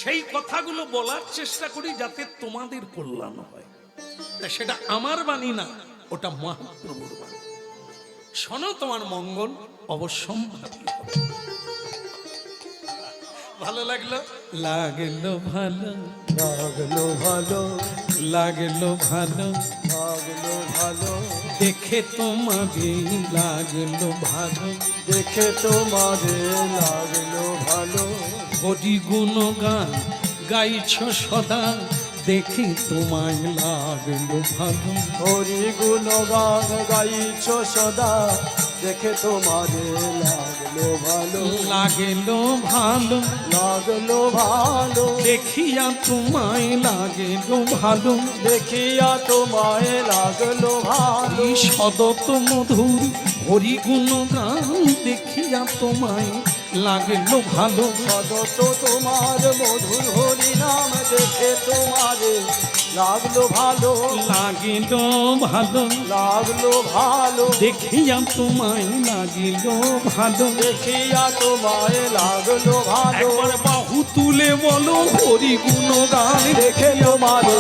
সেই কথাগুলো বলার চেষ্টা করি যাতে তোমাদের কল্যাণ হয়। সেটা আমার বাণী না, ওটা মহাপ্রভুর বাণী। শোনো, তোমার মঙ্গল অবশ্যম্ভাবী হবে। ভালো লাগলো? লাগলো ভালো, লাগলো ভালো, লাগলো ভালো, লাগলো ভালো, দেখে তোমাকে লাগলো ভালো, দেখে তোমাদের লাগলো ভালো, হরি গুণগান গাইছ সদা, দেখে তোমায় লাগলো ভালো। হরি গুণগান গাইছ সদা, দেখে তোমাদের লাগলো ভালো, লাগলো ভালো, লাগলো ভালো, দেখিয়া তোমায় লাগলো ভালো, দেখিয়া তোমায় লাগলো ভালো, এই সদত মধুর হরি গুণগান দেখিয়া তোমায় লাগলো ভালো। সদত তোমার মধুর হরি নাম দেখে তোমারে লাগলো ভালো, লাগিলো ভালো, লাগলো ভালো, দেখিয়া তোমায় লাগিলো ভালো। দেখিয়া তোমায় লাগলো ভালো, একবার বাহু তুলে বলো হরি গুণগান দেখে তোমারে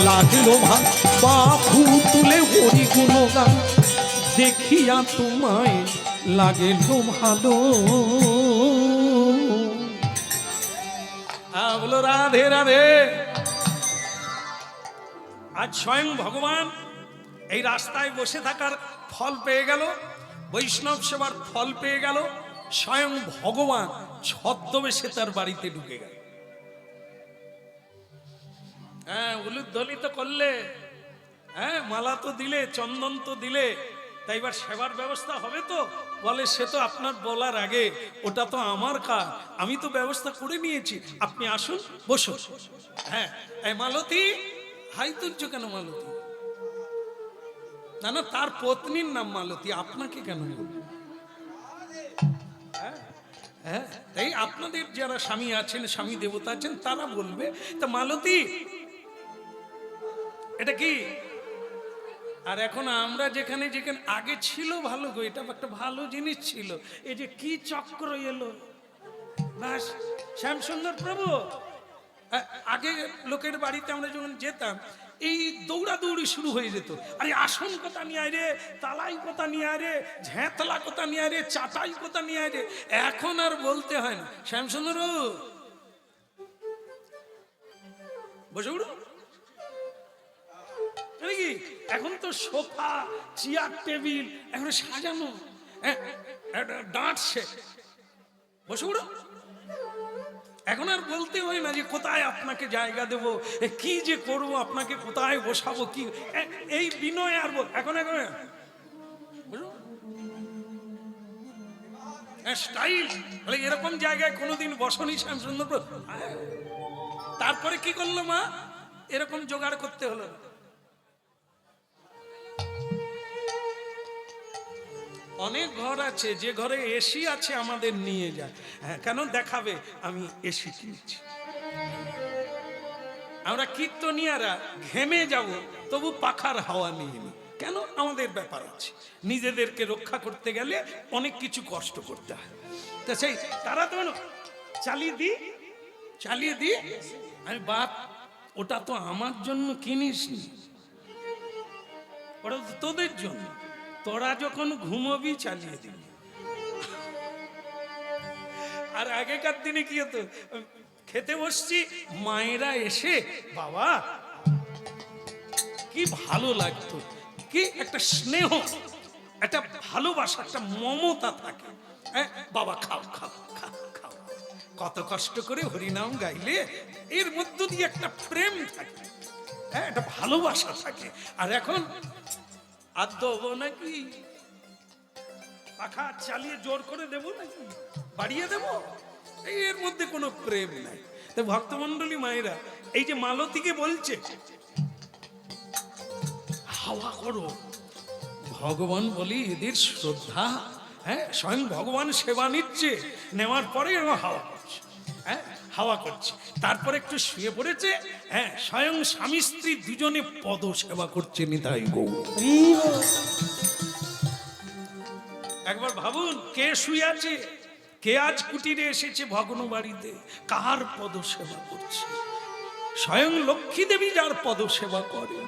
লাগলো ভালো, বাহু তুলে হরি গুণগান দেখিয়া তোমায় লাগলো ভালো। বলো রাধে রাধে। আজ স্বয়ং ভগবান এই রাস্তায় বসে থাকার ফল পেয়ে গেল, বৈষ্ণব সেবার ফল পেয়ে গেল। স্বয়ং ভগবান ছদ্মবেশে তার বাড়িতে ঢুকে গেল। হ্যাঁ, উলুধ্বনি তো করলে, হ্যাঁ, মালা তো দিলে, চন্দন তো দিলে, তাই এবার সেবার ব্যবস্থা হবে তো? বলে সে তো আপনার বলার আগে, ওটা তো আমার কাজ, আমি তো ব্যবস্থা করে নিয়েছি, আপনি আসুন বসুন। হ্যাঁ, এই মালতী, হাই তুলছ কেন মালতী? না না, তার পত্নীর নাম মালতী, আপনাকে কেন বলবো? হ্যাঁ, তাই আপনাদের যারা স্বামী আছেন, স্বামী দেবতা আছেন, তারা বলবে। তা মালতী, এটা কি? আর এখন আমরা যেখানে যেখানে আগে ছিল ভালো গো, এটা একটা ভালো জিনিস ছিল, এই যে কি চক্র এলো, বাস শ্যামসুন্দর প্রভু। আগে লোকের বাড়িতে আমরা যখন যেতাম, এই দৌড়াদৌড়ি শুরু হয়ে যেত। আরে আসন কোথা নিয়ে আয় রে, তালাই কোথা নিয়ে আয় রে, ঝ্যাঁতলা কোথা নিয়ে আয় রে, চাটাই কোথা নিয়ে আয় রে। এখন আর বলতে হয় না। শ্যামসুন্দর বসে উঠো। কি এখন তো সোফা, চেয়ার, টেবিল এখন সাজানো, ডাঁটছে, বসে উঠো। এখন আর বলতে হয় না যে কোথায় আপনাকে জায়গা দেব, কি যে করব, আপনাকে কোথায় বসাবো, কি এই বিনয় আর এখন এখন স্টাইল। এরকম জায়গায় কোনোদিন বসনি শ্যামসুন্দর। তারপরে কি করলো মা? এরকম জোগাড় করতে হলো। অনেক ঘর আছে যে ঘরে এসি আছে, আমাদের নিয়ে যায়। হ্যাঁ, কেন দেখাবে আমি এসি কিনেছি। আমরা কীর্তনিয়ারা ঘেমে যাব, তবু পাখার হাওয়া নিয়ে নি। কেন? আমাদের ব্যাপার আছে, নিজেদেরকে রক্ষা করতে গেলে অনেক কিছু কষ্ট করতে হয়। তা সেই তারা তো চালিয়ে দি। আমি বাপ, ওটা তো আমার জন্য কিনিস নি, ওটা তো তোদের জন্য। তোরা যখন ঘুমবি চালিয়ে দিবি। আর আগেকার দিনে কি হতো, খেতে বসছি, মায়েরা এসে, বাবা কি ভালো লাগতো, কি একটা স্নেহ, একটা ভালোবাসা, একটা মমতা থাকে। বাবা খাও খাও খাও খাও, কত কষ্ট করে হরিনাম গাইলে এর মধ্য দিয়ে একটা প্রেম থাকে, হ্যাঁ, একটা ভালোবাসা থাকে। আর এখন আর দেবো নাকি, পাখা চালিয়ে জোর করে দেব নাকি, বাড়িয়ে দেব, এর মধ্যে কোনো প্রেম নাই। তো ভক্তমন্ডলী মায়েরা, এই যে মালতীকে বলছে হাওয়া করো, ভগবান বলি এদের শ্রদ্ধা। হ্যাঁ, স্বয়ং ভগবান সেবা নিচ্ছে, নেওয়ার পরে হাওয়া করছে। হ্যাঁ, হাওয়া করছে, তারপরে একটু শুয়ে পড়েছে। হ্যাঁ, স্বয়ং স্বামী স্ত্রী দুজনে পদ সেবা করছে। নিতাই গৌর। একবার ভাবুন, কে শুয়ে আছে, কে আজ কুটিরে এসেছে ভগ্ন বাড়িতে, কার পদ সেবা করছে? স্বয়ং লক্ষ্মী দেবী যার পদ সেবা করে,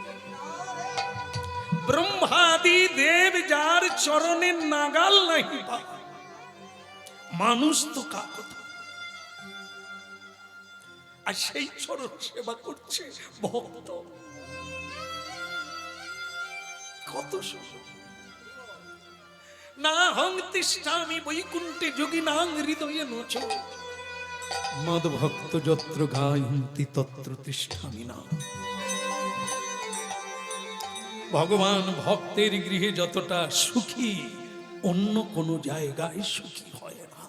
ব্রহ্মাদি দেব যার চরণে নাগাল নাহি পা, মানুষ তো কা কথা। আর সেই চরণ সেবা করছে ভক্ত। কত সুন্দর। না হং তিষ্ঠামি বৈকুণ্ঠে যোগিনাং হৃদয়ে নোচ, মদ ভক্ত যত্র গায়ন্তি তত্র তিষ্ঠামি না। ভগবান ভক্তের গৃহে যতটা সুখী অন্য কোনো জায়গায় সুখী হয় না।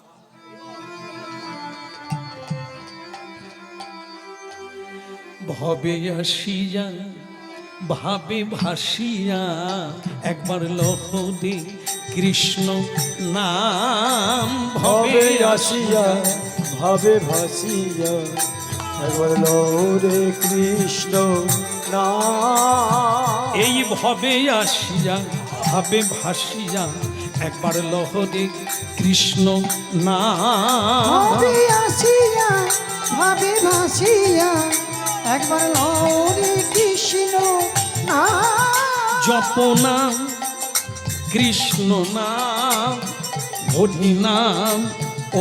ভবে আসিয়া ভাবে ভাসিয়া একবার লহদে কৃষ্ণ নাম। ভবে আসিয়া ভাবে ভাসিয়া একবার লৌরে কৃষ্ণ নাম। এই ভবে আসিয়া ভাবে ভাসিয়া একবার লহদে কৃষ্ণ নাম। ভাবে আসিয়া ভাবে ভাসিয়া একবার লহরে কৃষ্ণ নাম। জপনা কৃষ্ণ নাম হরি নাম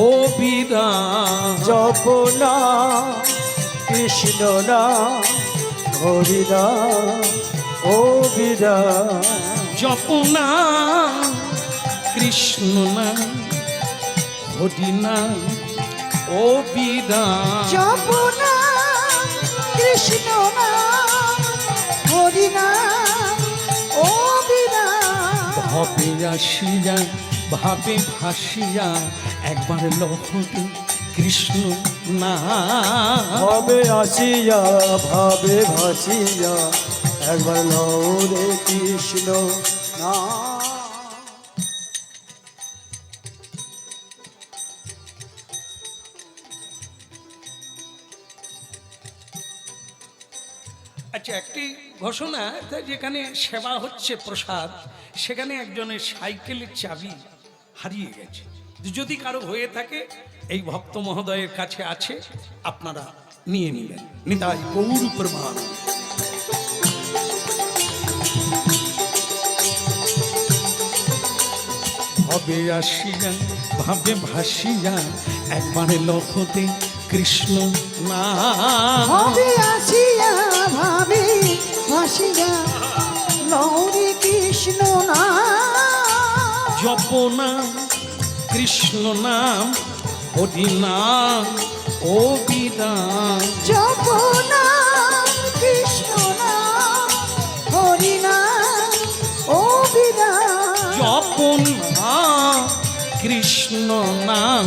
ও বিরাম। জপনা কৃষ্ণ নাম হরি নাম ও বিরাম। জপনা কৃষ্ণ নাম হরি নাম ও বিরাম। জপনা কৃষ্ণ নাম হরি নাম ও বিরাম। ভবে আসিয়া ভাবে ভাসিয়া একবার লহদে কৃষ্ণ নাম। ভবে আসিয়া ভাবে ভাসিয়া একবার লৌরে কৃষ্ণ নাম। আচ্ছা, একটি ঘোষণা, যেখানে সেবা হচ্ছে প্রসাদ, সেখানে একজনের সাইকেলের চাবি হারিয়ে গেছে। যদি কারো হয়ে থাকে এই ভক্ত মহোদয়ের কাছে আছে, আপনারা নিয়ে নিলেন। নিতাই গৌর প্রমাণ। ভবে আসিয়া ভাবে ভাসিয়া একবারে লহদে কৃষ্ণ নাম। ভাবে আসিয়া ভাবে ভাসিয়া লহরে কৃষ্ণ নাম। জপনা কৃষ্ণ নাম হরি নাম ও বিরাম। জপনা কৃষ্ণ নাম হরি নাম ও বিরাম। জপনা কৃষ্ণ নাম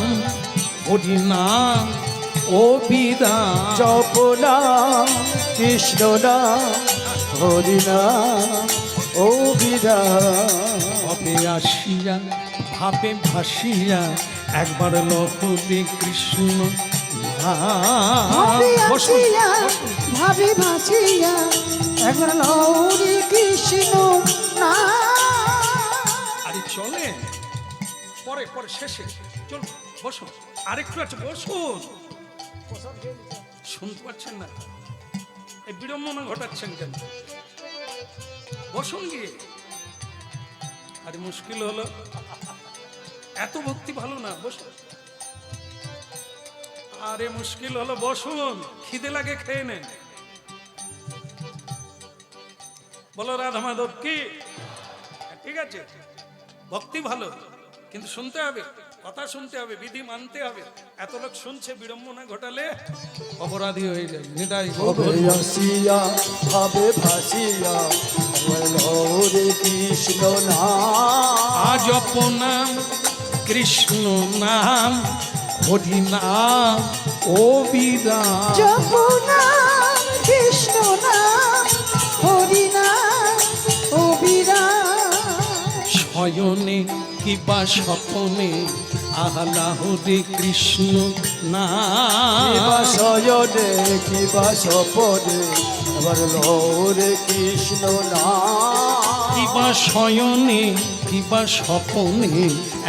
হরি নাম ও বিরাম। জপনা কৃষ্ণ নাম হরি নাম ও বিরাম। ভবে আসিয়া ভাবে ভাসিয়া একবার লহদে কৃষ্ণ নাম। ভাবে বসুন, আসিয়া বসুন। ভাবে ভাসিয়া একবার লহরে কৃষ্ণ নাম। আরে চলে পরে পরে শেষে চল, বসুন। আরেকটু আছে, বসুন। শুনতে পাচ্ছেন না? এই বিড়ম্বনা ঘটাচ্ছেন কেন? বসুন গিয়ে। আরে মুশকিল হলো, এত ভক্তি ভালো না, বসুন। আরে মুশকিল হলো, বসুন। খিদে লাগে, খেয়ে নেন। বলো রাধা মাধব কি? ঠিক আছে, ভক্তি ভালো, কিন্তু শুনতে হবে, কথা শুনতে হবে, বিধি মানতে হবে। এত লোক শুনছে, বিড়ম্বনা ঘটালে অপরাধী হয়ে যায়। নিতাই গৌর। ভবে আসিয়া ভাবে ভাসিয়া একবার লৌরে কৃষ্ণ নাম। আজপনাম কৃষ্ণ নাম হরি নাম ও বিরাম। জপনা কৃষ্ণ নাম হরি নাম ও বিরাম। শয়নে কিবা স্বপনে আহ্লাহরে কৃষ্ণ নাম। কিবা শয়নে কিবা স্বপনে একবার লৌরে কৃষ্ণ নাম। কিবা শয়নে কিবা স্বপনে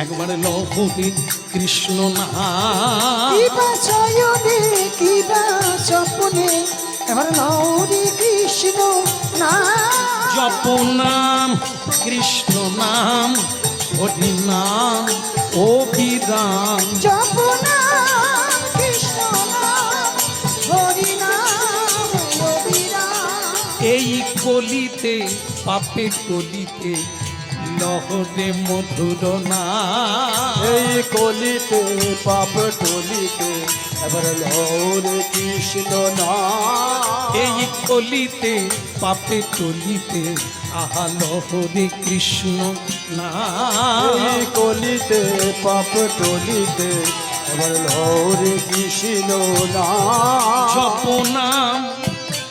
একবার লহরে কৃষ্ণ নাম। কিবা শয়নে কিবা স্বপ্নে এবার লহরে কৃষ্ণ নাম। জপনাম কৃষ্ণ নাম হরি নাম ও বিরাম। জপনা কৃষ্ণ নাম হরি কলিতে পাপে টলিতে লহরে মধুর নাম। এই কলিতে পাপ টলিতে এবার লহরে কৃষ্ণ নাম। এই কলিতে পাপে টলিতে আহা লহরে কৃষ্ণ নাম। এই কলিতে পাপ টলিতে এবার লহরে কৃষ্ণ নাম। জপ নাম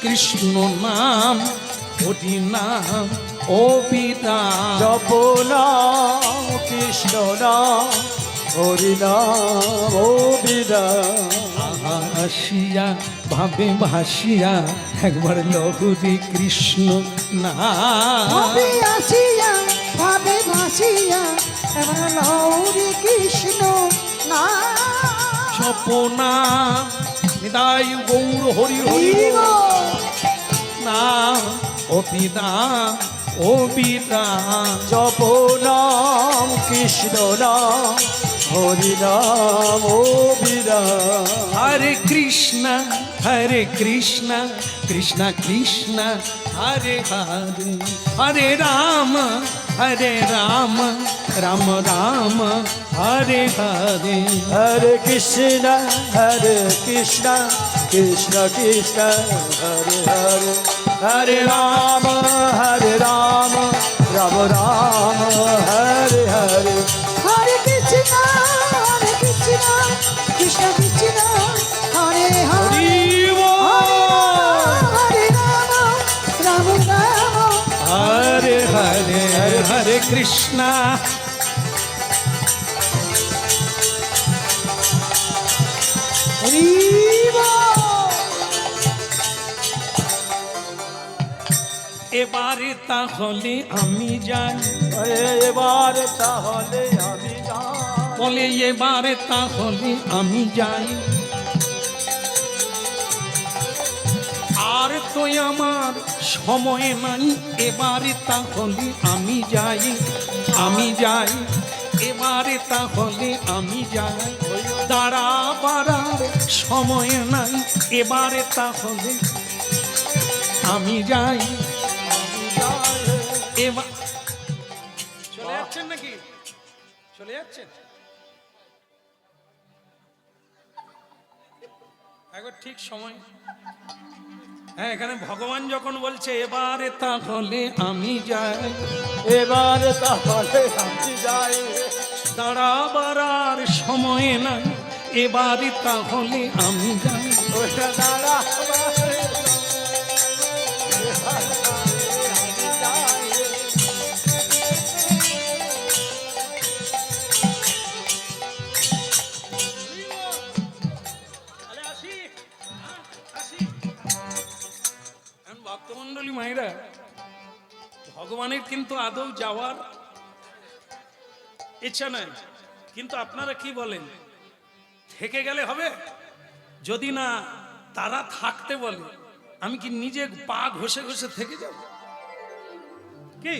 কৃষ্ণ নাম হরি নাম অবিরাম। জপ নাম কৃষ্ণ নাম হরি নাম অবিরাম। আসিয়া ভাবে ভাসিয়া একবার লহরি কৃষ্ণ নাম। ভাবে আসিয়া ভাবে ভাসিয়া এবার লৌরি কৃষ্ণ না জপনা নিতাই গৌর হরি হরি নাম অবিরাম অবিরাম। জপ নাম কৃষ্ণ নাম হরি নাম অবিরাম। হরে কৃষ্ণ কৃষ্ণ কৃষ্ণ হরে হরে হরে রাম রাম রাম হরে হরে। হরে কৃষ্ণ কৃষ্ণ কৃষ্ণ হরে হরে। হরে রাম রাম রাম হরে হরে। হরে কৃষ্ণ কৃষ্ণ কৃষ্ণ হরে হরে হরে রাম রাম রাম হরে হরে হরে কৃষ্ণ হরি এবারে তাহলে আমি যাই। এবার তাহলে আমি যাই। বলে এবারে তাহলে আমি যাই। আর তো আমার সময় নাই, এবারে তাহলে আমি যাই। আমি যাই এবারে তাহলে আমি যাই। দাঁড়াবার সময় নাই, এবারে তাহলে আমি যাই। এবার চলে যাচ্ছেন নাকি? চলে যাচ্ছেন? একবার ঠিক সময়। হ্যাঁ, এখানে ভগবান যখন বলছে এবারে তাহলে আমি যাই। এবার তাহলে আমি যাই। দাঁড়াবার আর সময় নাই, এবারে তাহলে আমি যাই। ওটা দাঁড়া ভক্তমন্ডলী মায়েরা, ভগবানের কিন্তু আদৌ যাওয়ার ইচ্ছা নাই, কিন্তু আপনারা কি বলেন, থেকে গেলে হবে? যদি না তারা থাকতে বলে, আমি কি নিজে পা ঘষে ঘষে থেকে যাব কি?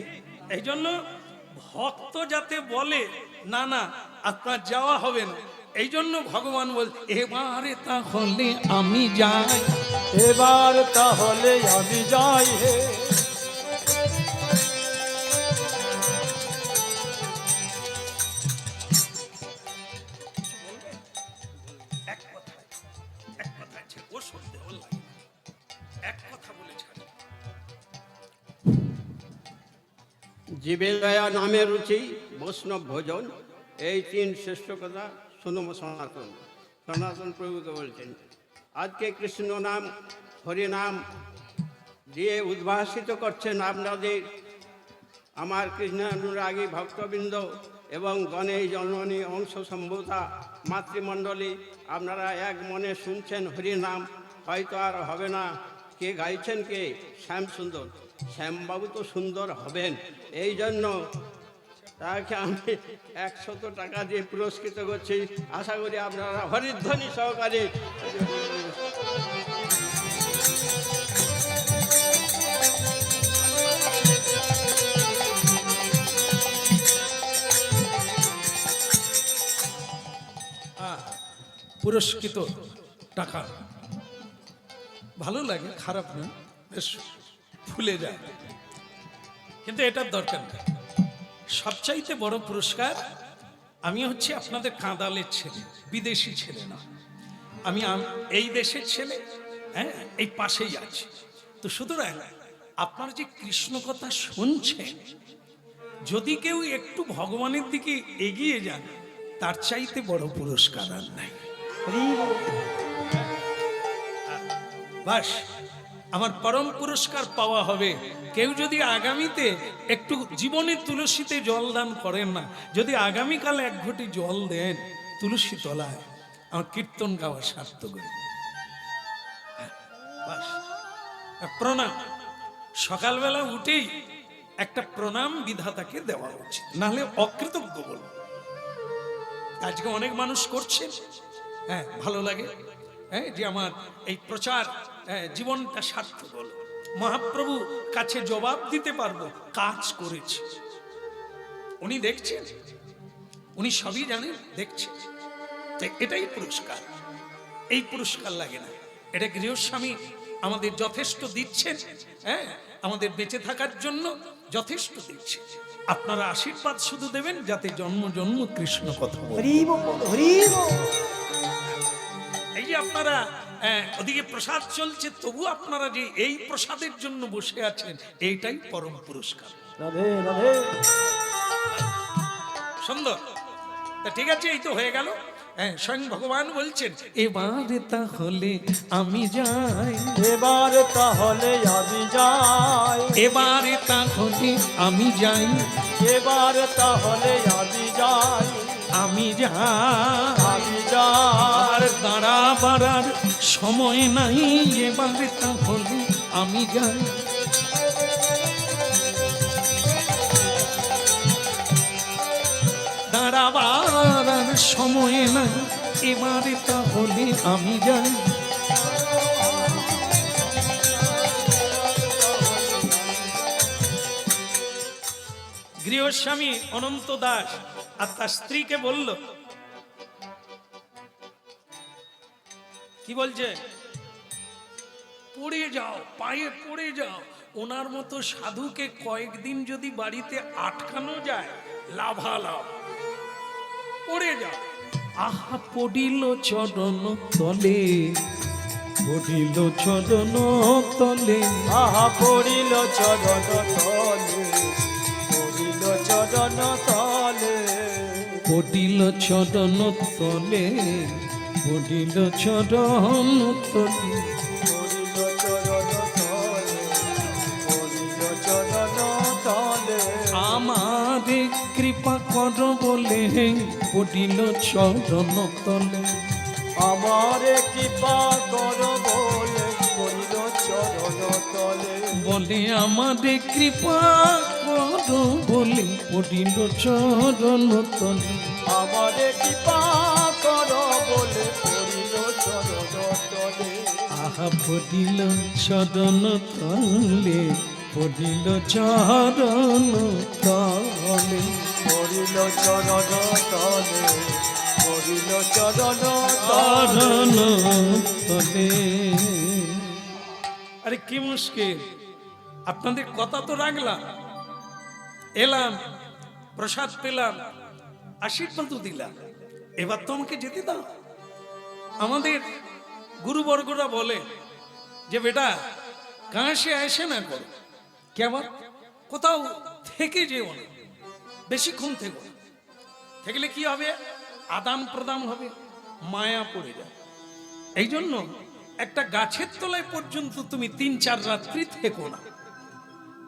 এই জন্য ভক্ত যাতে বলে না না আপনার যাওয়া হবে না, এই জন্য ভগবান বল এবারে তাহলে আমি যাই। এবার তাহলে আমি যাই হে। এক কথায় ও শুনতে ভালো লাগে, এক কথা বলে ছাড়ে। জীবের দয়া নামে রুচি বৈষ্ণব ভোজন, এই তিন শ্রেষ্ঠ কথা শুনব সনাতন। সনাতন প্রভুকে বলছেন আজকে কৃষ্ণ নাম হরি নাম দিয়ে উদ্ভাসিত করছেন আপনাদের আমার কৃষ্ণানুরাগী ভক্তবৃন্দ এবং গণেশ জননী অংশ সম্ভূতা মাতৃমণ্ডলী। আপনারা এক মনে শুনছেন হরি নাম, হয়তো আর হবে না। কে গাইছেন? কে? শ্যাম সুন্দর। শ্যামবাবু তো সুন্দর হবেন, এই জন্য তাকে আমি 100 টাকা দিয়ে পুরস্কৃত করছি। আশা করি আপনারা হরিধ্বনি সহকারে পুরস্কৃত টাকা ভালো লাগে, খারাপ না, বেশ ফুলে যায়। কিন্তু এটার দরকার নেই। সবচাইতে বড় পুরস্কার, আমি হচ্ছে আপনাদের কাঁদালের ছেলে, বিদেশি ছেলে না, আমি এই দেশের ছেলে, হ্যাঁ, এই পাশেই আছি। তো সুতরাং আপনারা যে কৃষ্ণ কথা শুনছেন, যদি কেউ একটু ভগবানের দিকে এগিয়ে যান, তার চাইতে বড় পুরস্কার আর নাই। বাস, আমার পরম পুরস্কার পাওয়া হবে কেউ যদি আগামীতে একটু জীবনে তুলসীতে জল দান করেন না, যদি আগামীকাল এক ঘটি জল দেন তুলসী তলায়, আমার কীর্তন গাওয়া সার্থক হয়ে যাবে। বাস, প্রণাম সকালবেলা উঠেই একটা প্রণাম বিধাতাকে দেওয়া উচিত, নাহলে অকৃতজ্ঞ বলবো। আজকে অনেক মানুষ করছেন, হ্যাঁ, ভালো লাগে, হ্যাঁ, যে আমার এই প্রচার জীবনটা সার্থক হলো, মহাপ্রভু কাছে জবাব দিতে পারবো কাজ করেছে। উনি দেখছেন, উনি সবই জানেন, দেখছেন। এটাই পুরস্কার, এই পুরস্কার লাগে না। এটা গৃহস্বামী আমাদের যথেষ্ট দিচ্ছেন, হ্যাঁ, আমাদের বেঁচে থাকার জন্য যথেষ্ট দিচ্ছে। আপনারা আশীর্বাদ শুধু দেবেন যাতে জন্ম জন্ম কৃষ্ণ কথা বলে। এই যে আপনারা ওদিকে প্রসাদ চলছে, তবু আপনারা যে এই প্রসাদের জন্য বসে আছেন, এইটাই পরম পুরস্কার। রাধে রাধে। সুন্দর, তা ঠিক আছে, এই তো হয়ে গেল। হ্যাঁ, স্বয়ং ভগবান বলছেন, এবারে তাহলে আমি যাই, এবারে তাহলে আমি যাই, এবারে তাহলে আমি যাই, এবারে তাহলে আমি যাই, আমি যাই, আমি যাই। আর দাঁড়াবার সময় নাই, এবারে তাহলে আমি যাই। দাঁড়াবার সময় নাই, এবারে তাহলে আমি যাই। গৃহস্বামী অনন্ত দাস আর তার স্ত্রীকে বলল, কি বলছে, পড়ে যাও, পায়ে পড়ে যাও। ওনার মতো সাধুকে কয়েকদিন যদি বাড়িতে আটকানো যায়, লাভালাভ, পড়ে যাও। আহা পড়িল চরণ তলে, পড়িল চরণ তলে, আহা পড়িল চরণ তলে, পড়িল চরণ তলে, পড়িল চরণ তলে, পড়িল চরণ তলে, পড়িল চরণ তলে, পড়িল চরণ তলে। আমারে কৃপা কর বলে পড়িল চরণ তলে, আমারে কৃপা কর বলে পড়িল চরণ তলে, বলে আমারে কৃপা কর বলে পড়িল চরণ তলে। আমারে কৃপা কর বলে পড়িল চরণ তলে, আহা পড়িল চরণ তলে, পড়িল চরণ তলে, পড়িল চরণ তলে, পড়িল চরণ চরণ তলে। তলে। আরে কি মুশকিল, আপনাদের কথা তো রাখলাম, এলাম, প্রসাদ পেলাম, আশীর্বাদ দিলাম, এবার তো আমাকে যেতে দাও। আমাদের গুরুবর্গরা বলে যে বেটা কাশে আসে না করো, কেমন কোথাও থেকে যেও না, বেশিক্ষণ থেকো না, থাকলে কি হবে, আদান প্রদান হবে, মায়া পড়ে যায়। এই জন্য একটা গাছের তলায় পর্যন্ত তুমি 3-4 রাত্রি থেকো না,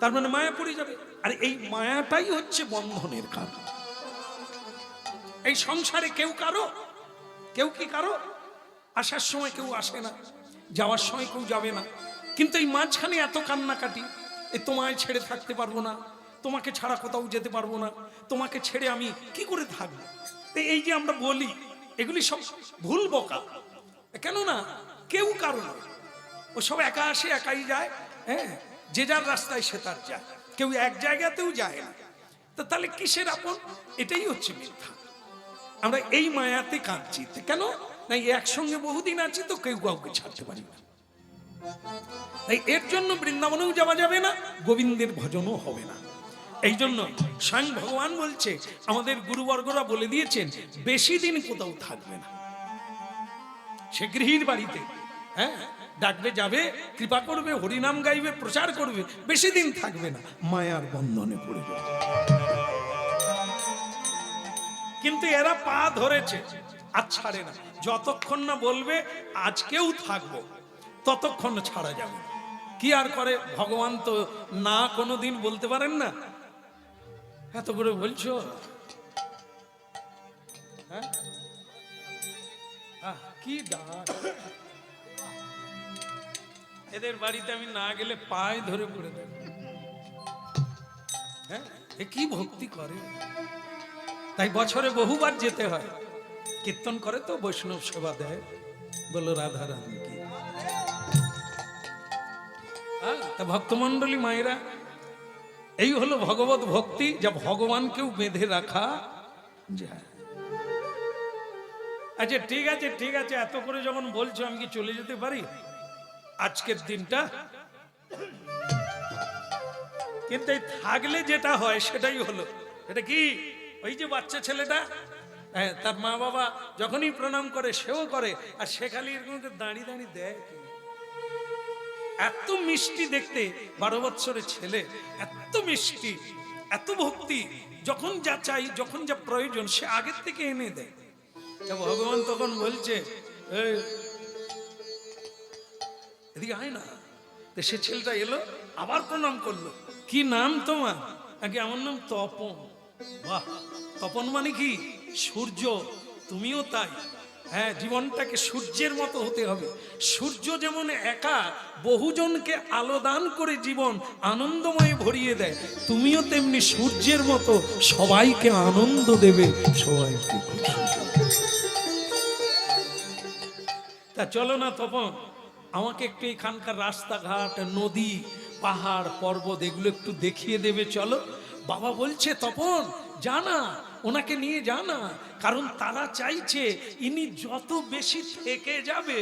তার মানে মায়া পড়ে যাবে। আর এই মায়াটাই হচ্ছে বন্ধনের কারণ। এই সংসারে কেউ কি কারো আসার সময় কেউ আসে না, যাওয়ার সময় কেউ যাবে না, কিন্তু এই মাঝখানে এত কান্নাকাটি, এই তোমায় ছেড়ে থাকতে পারবো না, তোমাকে ছাড়া কোথাও যেতে পারবো না, তোমাকে ছেড়ে আমি কি করে থাকবো। এই যে আমরা বলি, এগুলি সব ভুল বকা। কেননা কেউ কারো না, ও সব একা আসে একাই যায়, হ্যাঁ, যে যার রাস্তায় সে তার যায়, কেউ এক জায়গাতেও যায় না। তো তাহলে কিসের আপন? এটাই হচ্ছে মিথ্যা। আমরা এই মায়াতে কাঁদছি কেন? না একসঙ্গে বহুদিন আছি তো কেউ কাউকে ছাড়তে পারি না। তাই এর জন্য বৃন্দাবনেও যাওয়া যাবে না, গোবিন্দের ভজনও হবে না। এই জন্য স্বয়ং ভগবান বলছে, আমাদের গুরুবর্গরা বলে দিয়েছেন, বেশি দিন কোথাও থাকবে না। সে গৃহীর বাড়িতে, হ্যাঁ, ডাকবে, যাবে, কৃপা করবে, হরিনাম গাইবে, প্রচার করবে, বেশি দিন থাকবে না, মায়ার বন্ধনে পড়বে। কিন্তু এরা পা ধরেছে আর ছাড়ে না, যতক্ষণ না বলবে আজকেও থাকবো ততক্ষণ ছাড়া যাবে না। কি আর করে, ভগবান তো না কোনোদিন বলতে পারেন না। এত করে বলছো, হ্যাঁ, কি ডাক, এদের বাড়িতে আমি না গেলে পায়ে ধরে পড়ে দেব। হ্যাঁ, এ কি ভক্তি করে, তাই বছরে বহুবার যেতে হয়। কীর্তন করে তো, বৈষ্ণব সেবা দেয়, বলো রাধা রানী কি। তা ভক্তমন্ডলী মায়েরা, এই হলো ভগবত ভক্তি, যা ভগবানকেও বেঁধে রাখা যায়। আচ্ছা ঠিক আছে, ঠিক আছে, এত করে যখন বলছো আমি কি চলে যেতে পারি আজকের দিনটা? কিন্তু এই থাকলে যেটা হয় সেটাই হলো। এটা কি, ওই যে বাচ্চা ছেলেটা, হ্যাঁ, তার মা বাবা যখনই প্রণাম করে সেও করে, আর সে খালি এরকম দাঁড়িয়ে দাঁড়িয়ে দেয়। এত মিষ্টি দেখতে 12 বৎসরের ছেলে, এত মিষ্টি, এত ভক্তি, যখন যা চাই, যখন যা প্রয়োজন সে আগের থেকে এনে দেয়। ভগবান তখন বলছে, এদিকে আয় না। সে ছেলেটা এলো, আবার প্রণাম করলো। কি নাম তোমার? আগে আমার নাম তপন। বাহ, তপন মানে কি? সূর্য। তুমিও তাই। হ্যাঁ, জীবনটাকে সূর্যের মতো হতে হবে। সূর্য যেমন একা বহুজনকে আলো দান করে জীবন আনন্দময় ভরিয়ে দেয়, তুমিও তেমনি সূর্যের মতো সবাইকে আনন্দ দেবে, সবাইকে খুশি করবে। তা চলো না তপন, আমাকে একটু এখানকার রাস্তাঘাট, নদী, পাহাড়, পর্বত এগুলো একটু দেখিয়ে দেবে, চলো। বাবা বলছে, তপন জানা, ওনাকে নিয়ে জানা, কারণ তারা চাইছে ইনি যত বেশি থেকে যাবে।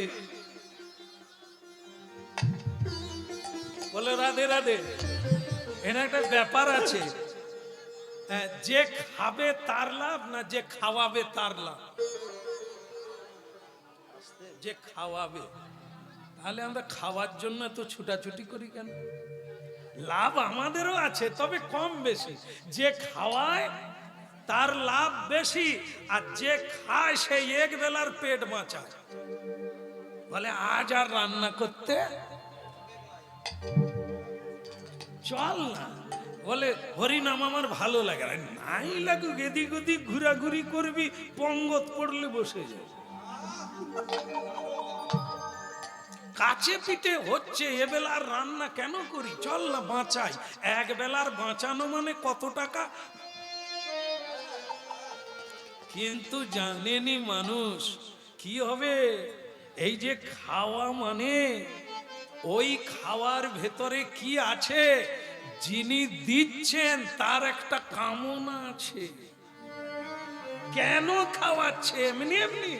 বলে রাধে রাধে। এর একটা ব্যাপার আছে, যে খাবে তার লাভ না যে খাওয়াবে তার লাভ? যে খাওয়াবে, তাহলে আমরা খাওয়ার জন্য তো ছুটাছুটি করি কেন? লাভ আমাদেরও আছে, তবে কম বেশি। যে খাওয়ায় তার লাভ বেশি, আর যে খায় সে এক বেলার পেট বাঁচায়। বলে আজ আর রান্না করতে চল না, বলে হরিনাম আমার ভালো লাগে। নাই লাগুক, এদিক ওদিক ঘোরাঘুরি করবি, পঙ্গত পড়লে বসে যায়। কাছে পিঠে হচ্ছে, এ বেলার রান্না কেন করি, চল না বাঁচাই। এক বেলার বাঁচানো মানে কত টাকা। কিন্তু জানেনি মানুষ কি হবে। এই যে খাওয়া মানে, ওই খাওয়ার ভেতরে কি আছে, যিনি দিচ্ছেন তার একটা কামনা আছে। কেন খাওয়াচ্ছে? এমনি এমনি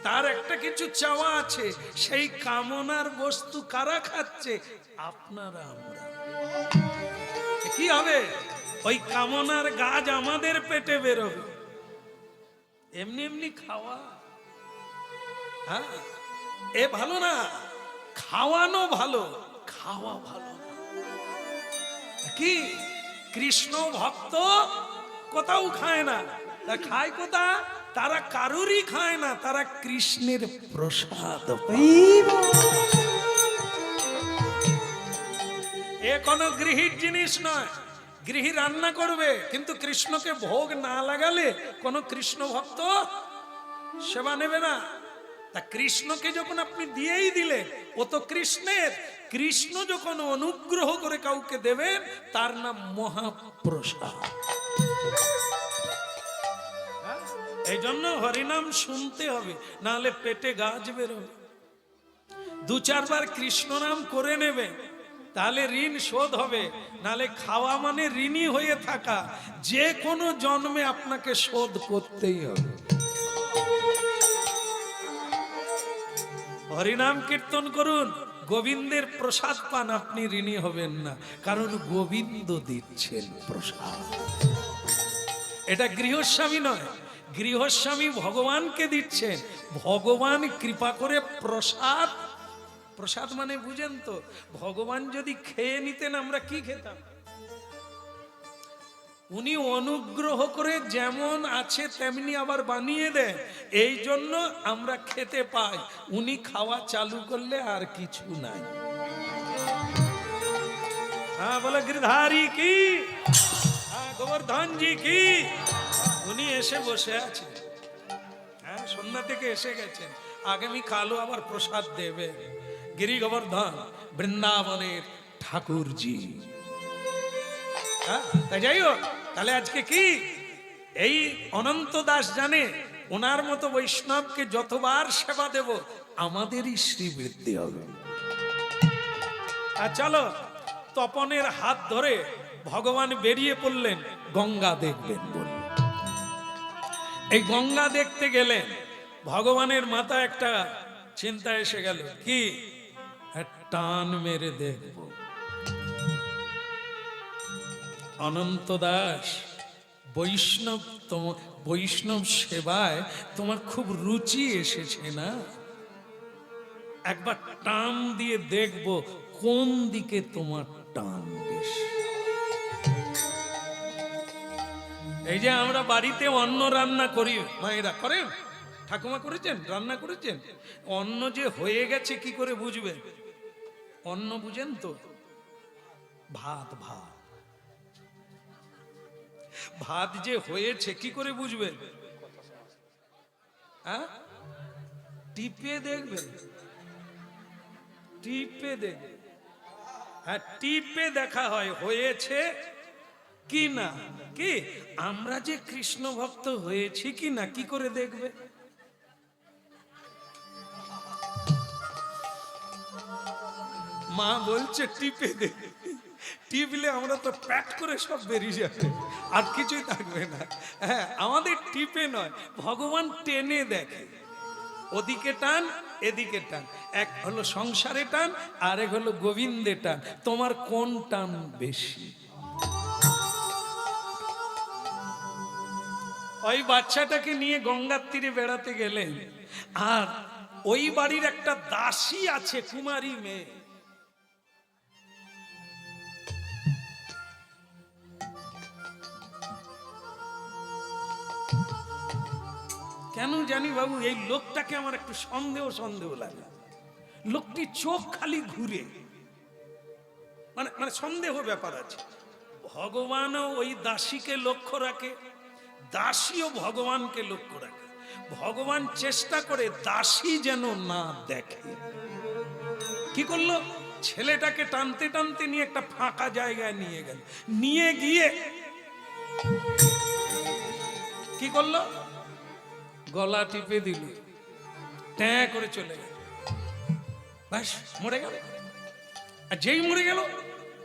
তার একটা কিছু চাওয়া আছে। সেই কামনার বস্তু কারা খাচ্ছে? আপনারা, আমরা। কি হবে? ওই কামনার গাছ আমাদের পেটে বেরোবে। এমনি এমনি খাওয়া, হ্যাঁ, এ ভালো না। খাওয়ানো ভালো, খাওয়া ভালো না। কি কৃষ্ণ ভক্ত কোথাও খায় না, খায় কোথা? তারা কারুরই খায় না, তারা কৃষ্ণের প্রসাদ। এ কোনো গৃহীর জিনিস নয়। গৃহী রান্না করবে, কিন্তু কৃষ্ণকে ভোগ না লাগালে কোনো কৃষ্ণ ভক্ত সেবা নেবে না। তা কৃষ্ণকে যখন আপনি দিয়েই দিলেন, ও তো কৃষ্ণের। কৃষ্ণ যখন অনুগ্রহ করে কাউকে দেবেন, তার নাম মহাপ্রসাদ। এই জন্য হরিনাম শুনতে হবে, নাহলে পেটে গাছ বেরোবে। 2-4 বার কৃষ্ণ নাম করে নেবে, তাহলে ঋণ শোধ হবে। নাহলে খাওয়া মানে ঋণী হয়ে থাকা, যে কোনো জন্মে আপনাকে শোধ করতেই হবে। হরিনাম কীর্তন করুন, গোবিন্দের প্রসাদ পান আপনি ঋণী হবেন না, কারণ গোবিন্দ দিচ্ছেন প্রসাদ। এটা গৃহস্বামী নয়, গৃহস্বামী ভগবানকে দিচ্ছেন, ভগবান কৃপা করে প্রসাদ। প্রসাদ মানে বুঝেন তো, ভগবান যদি খেয়ে নিতেন আমরা কি খেতাম? উনি অনুগ্রহ করে যেমন আছে তেমনি আবার বানিয়ে দেন, এই জন্য আমরা খেতে পাই। উনি খাওয়া চালু করলে আর কিছু নাই। হ্যাঁ বলে গিরধারী কি, হ্যাঁ গোবর্ধন জি কি। উনি এসে বসে আছেন, হ্যাঁ সন্ধ্যা থেকে এসে গেছেন, আগামী কালও আবার প্রসাদ দেবে। গিরি গোবর্ধন বৃন্দাবনের ঠাকুরজি। তাই যাই হোক, তাহলে আজকে কি এই অনন্ত দাস জানে ওনার মতো বৈষ্ণবকে যতবার সেবা দেব আমাদেরই শ্রীবৃদ্ধি হবে। আর চলো, তপনের হাত ধরে ভগবান বেরিয়ে পড়লেন গঙ্গা দেখবেন বলে। এই গঙ্গা দেখতে গেলেন, ভগবানের মাথায় একটা চিন্তা এসে গেল, কি টান মেরে দেখব। অনন্ত দাস, বৈষ্ণব সেবায় তোমার খুব রুচি এসেছে না? একবার টান দিয়ে দেখব কোন দিকে তোমার টান বেশি। এই যে আমরা বাড়িতে অন্ন রান্না করি, মায়েরা করেন, ঠাকুমা করেছেন, রান্না করেছেন, অন্ন যে হয়ে গেছে কি করে বুঝবেন? অন্ন বুঝেন তো, ভাত ভাত ভাত যে হয়েছে কি করে বুঝবেন? টিপে দেখবেন, টিপে দেখবেন। হ্যাঁ, টিপে দেখা হয় হয়েছে কি না। কি আমরা যে কৃষ্ণ ভক্ত হয়েছি কি না কি করে দেখবে? মা বলছে টিপে দেখবে, টিপলে আমরা তো প্যাট করে সব বেরিয়ে যাবে, আর কিছুই থাকবে না। হ্যাঁ, আমাদের টিপে নয়, ভগবান টেনে দেখে, ওদিকে টান এদিকে টান। এক হলো সংসারে টান, আর এক হলো গোবিন্দে টান। তোমার কোন টান বেশি? ওই বাচ্চাটাকে নিয়ে গঙ্গার তীরে বেড়াতে গেলেন, আর ওই বাড়ির একটা দাসী আছে, কুমারী মেয়ে। কেন জানি বাবু, এই লোকটাকে আমার একটু সন্দেহ লাগে। লোকটি চোখ খালি ঘুরে, মানে সন্দেহ ব্যাপার আছে। ভগবানও ওই দাসীকে লক্ষ্য রাখে, দাসীও ভগবানকে লক্ষ্য রাখে। ভগবান চেষ্টা করে দাসী যেন না দেখে। কি করলো? ছেলেটাকে টানতে টানতে নিয়ে একটা ফাঁকা জায়গায় নিয়ে গেল, নিয়ে গিয়ে কি করলো? গলা টিপে দিল, ট্যাঁ করে চলে গেল, ব্যাস মরে গেল। আর যেই মরে গেল,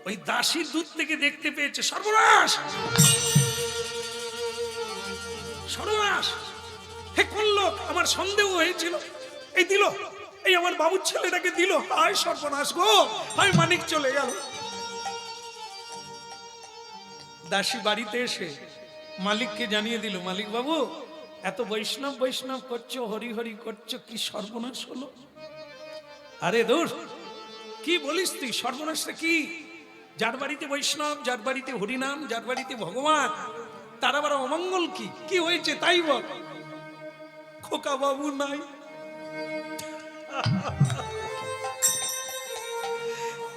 ওই দাসীর দুধ থেকে দেখতে পেয়েছে, সর্বনাশ সর্বনাশ, হে কোন লোক, আমার সন্দেহ হয়েছিল, এই দিল, এই আমার বাবুর ছেলেটাকে দিল, হায় সর্বনাশ গো, হায় মানিক চলে গেল। দাসী বাড়িতে এসে মালিককে জানিয়ে দিল, মালিক বাবু, এত বৈষ্ণব বৈষ্ণব করছো, হরি হরি করছো, কি সর্বনাশ হলো? আরে দূর, কি বলিস তুই? সর্বনাশটা কি? যার বাড়িতে বৈষ্ণব, যার বাড়িতে হরিনাম, যার বাড়িতে ভগবান, তার আবার অমঙ্গল কি? কি হয়েছে তাই বল। খোকা বাবু নাই।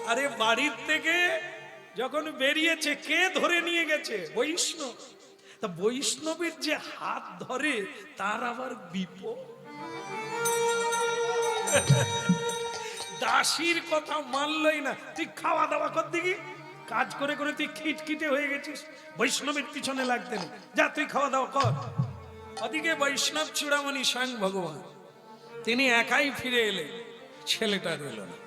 আরে বাড়ির থেকে যখন বেরিয়েছে, কে ধরে নিয়ে গেছে? বৈষ্ণব। তা বৈষ্ণবের যে হাত ধরে তার আবার বিপদ। দাসীর কথা মানলই না। তুই খাওয়া দাওয়া কর দেখি, কাজ করে করে তুই খিটখিটে হয়ে গেছিস, বৈষ্ণবের পিছনে লাগতে নেই, যা তুই খাওয়া দাওয়া কর। ওদিকে বৈষ্ণব চূড়ামণি স্বয়ং ভগবান, তিনি একাই ফিরে এলেন, ছেলেটার এলো না,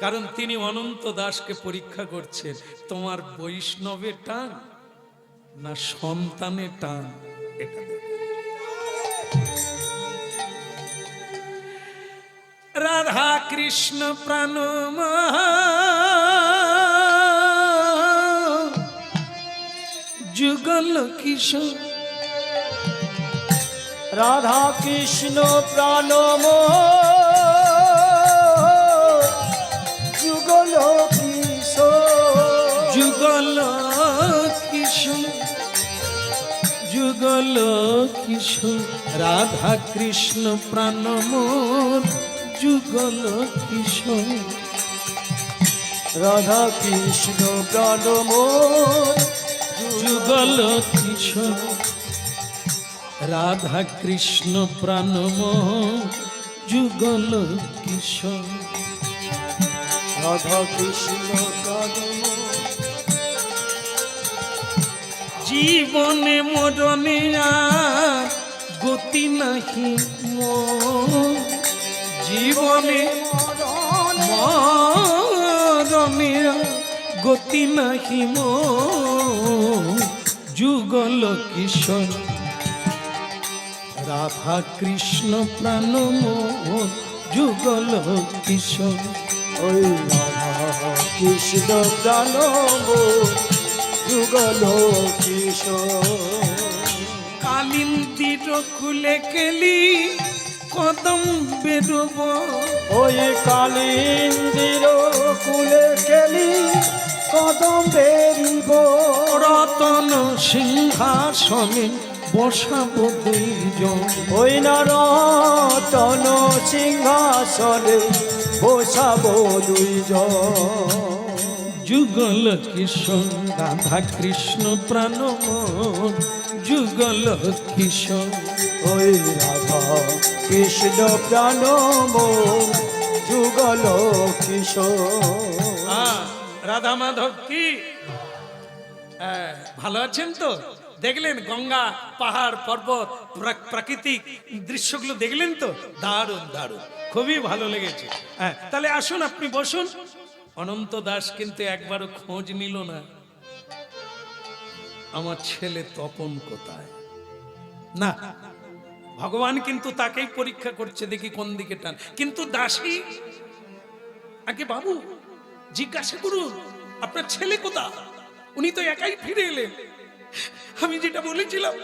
কারণ তিনি অনন্ত দাসকে পরীক্ষা করছেন, তোমার বৈষ্ণবের টান না সন্তানের টান, এটা রাধা কৃষ্ণ প্রাণ যুগল কিশোর রাধা কৃষ্ণ প্রাণম যুগল কিশোর যুগল কিশোর যুগল কিশোর রাধা কৃষ্ণ প্রাণ মোর যুগল কিশোর রাধা কৃষ্ণ প্রাণম যুগল কিশোর রাধা কৃষ্ণ প্রাণ মোর যুগল কিশোর রাধা কৃষ্ণ প্রাণম জীবনে মরণে আর গতি নাহি মোর জীবনে মরণে আর গতি নাহি মোর যুগল কিশোর রাধা কৃষ্ণ প্রাণ মোর যুগল কিশোর ওই রাধা কৃষ্ণ প্রাণম যুগল কিশোর কালিন্দির কুলে কেলি কদম বেরোব ওই কালিন্দির কুলে খেলি কদম বেরিব রতন সিংহাসনে বসাবো দুইজন ওই নরতন সিংহাসনে বসাবো দুইজন যুগল কিশোর রাধা কৃষ্ণ প্রাণ মোর যুগল কিশোর ওই রাধা কৃষ্ণ প্রাণম যুগল কিশোর রাধা মাধব কি ভালো আছেন তো? দেখলেন গঙ্গা পাহাড় পর্বত প্রাকৃতিক দৃশ্যগুলো দেখলেন তো? দারুণ দারুণ, খুবই ভালো লেগেছে। হ্যাঁ, তাহলে আসুন, আপনি বসুন। অনন্ত দাস কিন্তু একবারও খোঁজ নিল না আমার ছেলে তপন কোথায়। না, ভগবান কিন্তু তাকেই পরীক্ষা করছে, দেখি কোন দিকে টান। কিন্তু দাসী আগে বাবু জিজ্ঞাসা করুন আপনার ছেলে কোথায়। উনি তো একাই ফিরে এলেন। আমি যেটা বলেছিলাম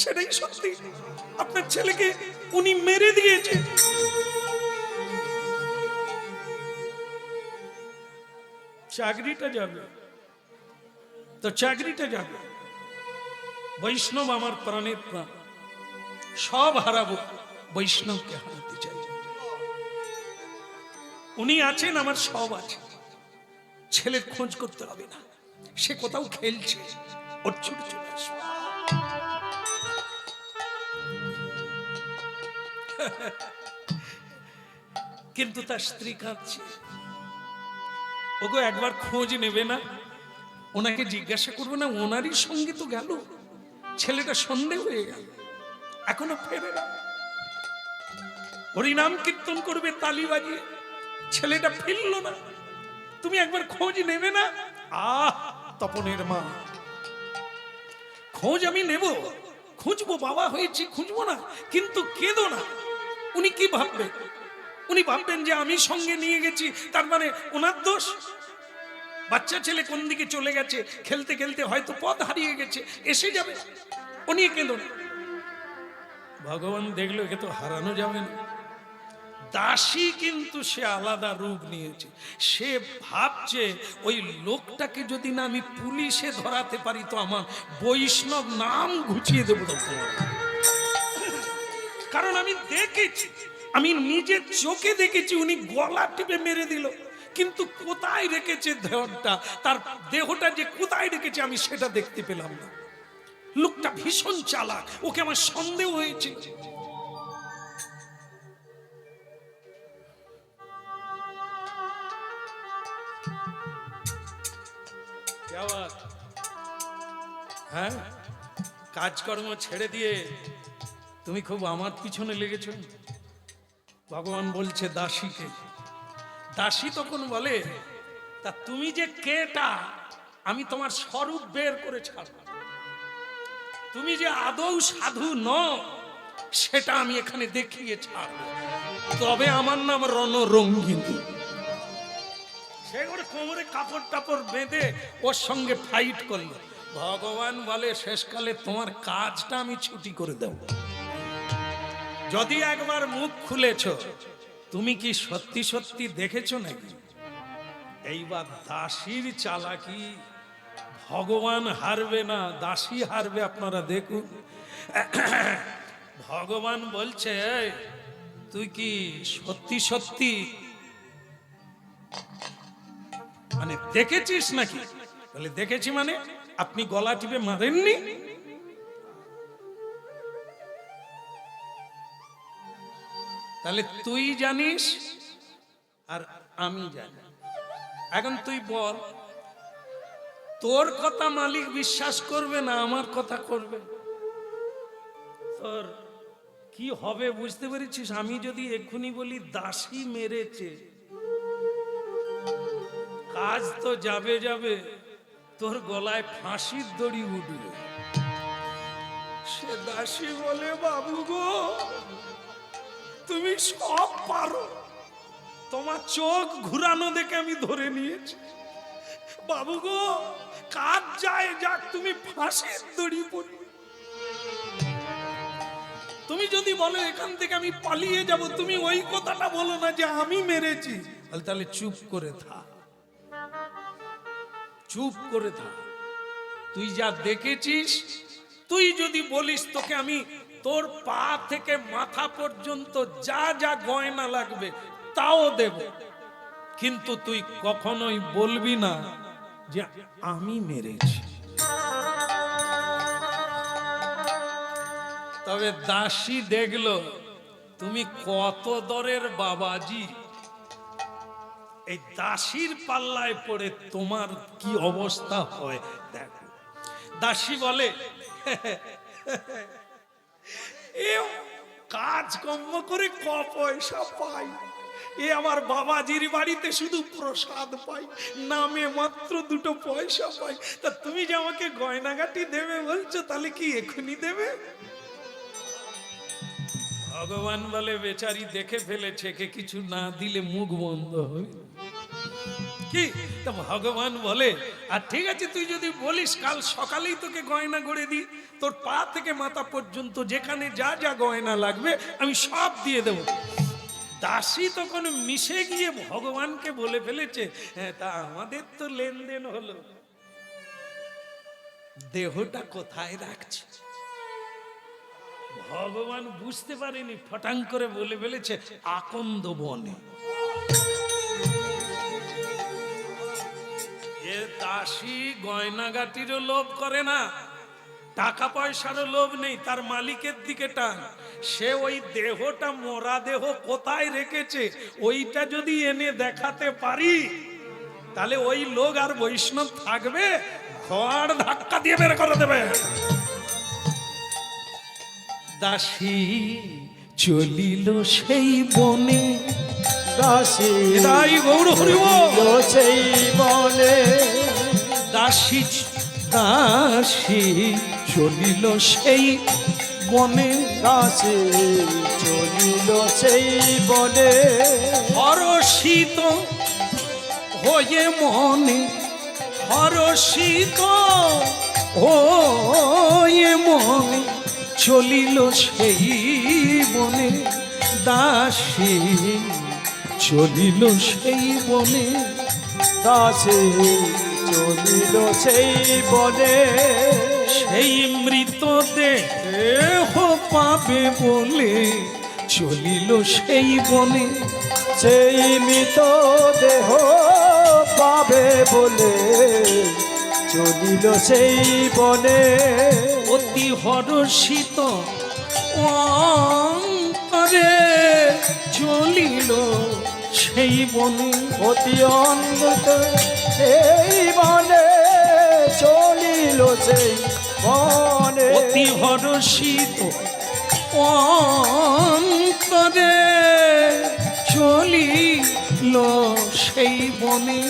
সেটাই সত্যি, আপনার ছেলেকে উনি মেরে দিয়েছে। চাকরিটা যাবে তো চাকরিটা যাবে। বৈষ্ণব আমার প্রাণের প্রাণ, সব হারাবো, বৈষ্ণবকে হারাতে চাই। উনি আছেন, আমার সব আছে। ছেলের খোঁজ করতে হবে না, সে কোথাও খেলছে, ওর ছুটে চলে আসবে। কিন্তু তার স্ত্রী কাঁদছে। ওগো একবার খোঁজ নেবে না? ওনাকে জিজ্ঞাসা করবে না? ওনারই সঙ্গে তো গেল, ছেলেটা সন্দেহ হয়ে গেল, এখনো ফেরে না। হরিনাম কীর্তন করবে তালি বাজিয়ে, ছেলেটা ফিরল না। তুমি একবার খোঁজ নেবে না? তপনের মা, খোঁজ আমি নেব, খুঁজবো, বাবা হয়েছি, খুঁজবো না, কিন্তু কেঁদো না। উনি কি ভাববেন? উনি ভাববেন যে আমি সঙ্গে নিয়ে গেছি, তার মানে ওনার দোষ। বাচ্চা ছেলে কোন দিকে চলে গেছে, খেলতে খেলতে হয়তো পথ হারিয়ে গেছে, এসে যাবে। উনি কেঁদো না। ভগবান দেখলো একে তো হারানো যাবে না। দাসী কিন্তু সে আলাদা রূপ নিয়েছে। সে ভাবছে ওই লোকটাকে যদি না আমি পুলিশে ধরাতে পারি তো আমার বৈষ্ণব নাম ঘুচিয়ে দেবো। কারণ আমি দেখেছি, আমি নিজের চোখে দেখেছি উনি গলা টিপে মেরে দিল, কিন্তু কোথায় রেখেছে দেহটা, তার দেহটা যে কোথায় রেখেছে আমি সেটা দেখতে পেলাম না। লোকটা ভীষণ চালাক, ওকে আমার সন্দেহ হয়েছিল। হ্যাঁ, কাজকর্ম ছেড়ে দিয়ে তুমি খুব আমার পিছনে লেগেছ। ভগবান বলছে দাসীকে। দাসী তখন বলে, তা তুমি যে কেটা আমি তোমার স্বরূপ বের করে ছাড়ব। তুমি যে আদৌ সাধু নও সেটা আমি এখানে দেখিয়ে ছাড়ব। তবে আমার নাম রণরঙ্গিনী। সে করে কোমরে কাপড় টাপড় বেঁধে ওর সঙ্গে ফাইট করলো। ভগবান বলে শেষকালে তোমার কাজটা আমি ছুটি করে দেব। যদি একবার মুখ খুলেছ, তুমি কি সত্যি সত্যি দেখেছো নাকি? এইবার দাসীর চালাকি, ভগবান হারবে না, দাসী হারবে। আপনারা দেখুন, ভগবান বলছে তুই কি সত্যি সত্যি মানে দেখেছিস নাকি? বলে দেখেছি। মানে আপনি গলা টিপে মারেননি? তাহলে তুই জানিস আর আমি জানি। এখন তুই বল, তোর কথা মালিক বিশ্বাস করবে না আমার কথা করবে? তোর কি হবে বুঝতে পেরেছিস? আমি যদি এক্ষুনি বলি দাসী মেরেছে, কাজ তো যাবে যাবে, তোর গলায় ফাঁসির দড়ি উঠবে। সে দাসী বলে বাবু গো, তুমি সব পারো, তোমার চোখ ঘুরানো দেখে আমি ধরে নিয়েছি। বাবু গো, কাজ যায় যাক, তুমি ফাঁসির দড়ি পড়ি। তুমি যদি বলো এখান থেকে আমি পালিয়ে যাব, তুমি ওই কথাটা বলো না যে আমি মেরেছি। তাহলে চুপ করে থাক, চুপ করে থাক। তুই যা দেখেছিস, তুই যদি বলিস তোকে আমি তোর পা থেকে মাথা পর্যন্ত যা যা গয়না লাগবে তাও দেব, কিন্তু তুই কখনোই বলবি না যে আমি মেরেছি। তবে দাসী দেখলো তুমি কত দরের বাবাজি, এই দাসীর পাল্লায় পড়ে তোমার কি অবস্থা হয় দেখো। দাসী বলে এ কাজ কর্ম করে ক পয়সা পাই, এ আমার বাবাজির বাড়িতে শুধু প্রসাদ পাই, নামে মাত্র 2 পয়সা পাই। তা তুমি যে আমাকে গয়নাগাটি দেবে বলছো, তাহলে কি এখনই দেবে? ভগবান বলে বেচারি দেখে ফেলেছে, কে কিছু না দিলে মুখ বন্ধ হবে কি? তা ভগবান বলে আর ঠিক আছে, তুই যদি বলিস কাল সকালেই তোকে গয়না গড়ে দিই, তোর পা থেকে মাথা পর্যন্ত যেখানে যা যা গয়না লাগবে আমি সব দিয়ে দেব। দাসী তখন মিশে গিয়ে ভগবানকে বলে ফেলেছে, হ্যাঁ তা আমাদের তো লেনদেন হলো, দেহটা কোথায় রাখছে? ভগবান বুঝতে পারেনি, ফটাং করে বলে ফেলেছে আকন্দ বনে। এ দাসী গয়নাগাটিরও লোভ করে না, টাকা পয়সারও লোভ নেই, তার মালিকের দিকে টান। সে ওই দেহটা, মরা দেহ কোথায় রেখেছে ওইটা যদি এনে দেখাতে পারি, তাহলে ওই লোক আর বৈষ্ণব থাকবে? ঘর ধাক্কা দিয়ে বের করে দেবে। দাসী চলিল সেই বনে, দাসী তাই গৌর হরিব সেই বনে, দাসী দাসী চলিল সেই বনে, দাসী চলিল সেই বনে, হরষিত হয়ে মনে, হরষিত হয়ে মনে চলিল সেই বনে, দাসী চলিল সেই বনে, দাসী চলিল সেই বনে, সেই মৃত দেহ পাবে বলে চলিল সেই বনে, সেই মৃত দেহ পাবে বলে চলিল সেই বনে, অতি হর্ষিত অন্তরে চলিল সেই বনে, অতি অন্ধত সেই বনে চলিল সেই বনে, অতি হর্ষিত অন্তরে চলিল সেই বনে।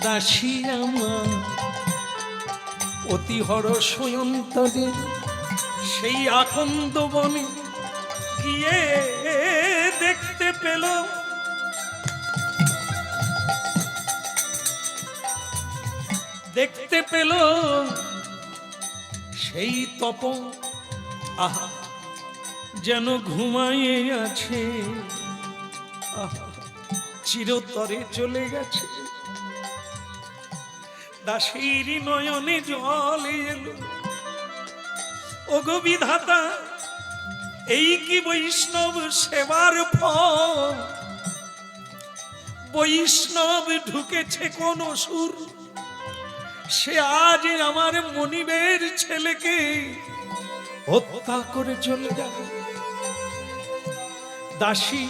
দাসী আমার অতি হরষ অন্তরে সেই আকন্দ বনে গিয়ে দেখতে পেল সেই তপ আহা যেন ঘুমাইয়ে আছে, আহা চিরতরে চলে গেছে। দাসীর নয়নে জল এলো, ওগো বিধাতা এই কি বৈষ্ণব সেবার ফল? বৈষ্ণব ঢুকেছে কোন সুর, সে আজ আমার মনিবের ছেলেকে হত্যা করে চলে যাবে। দাসী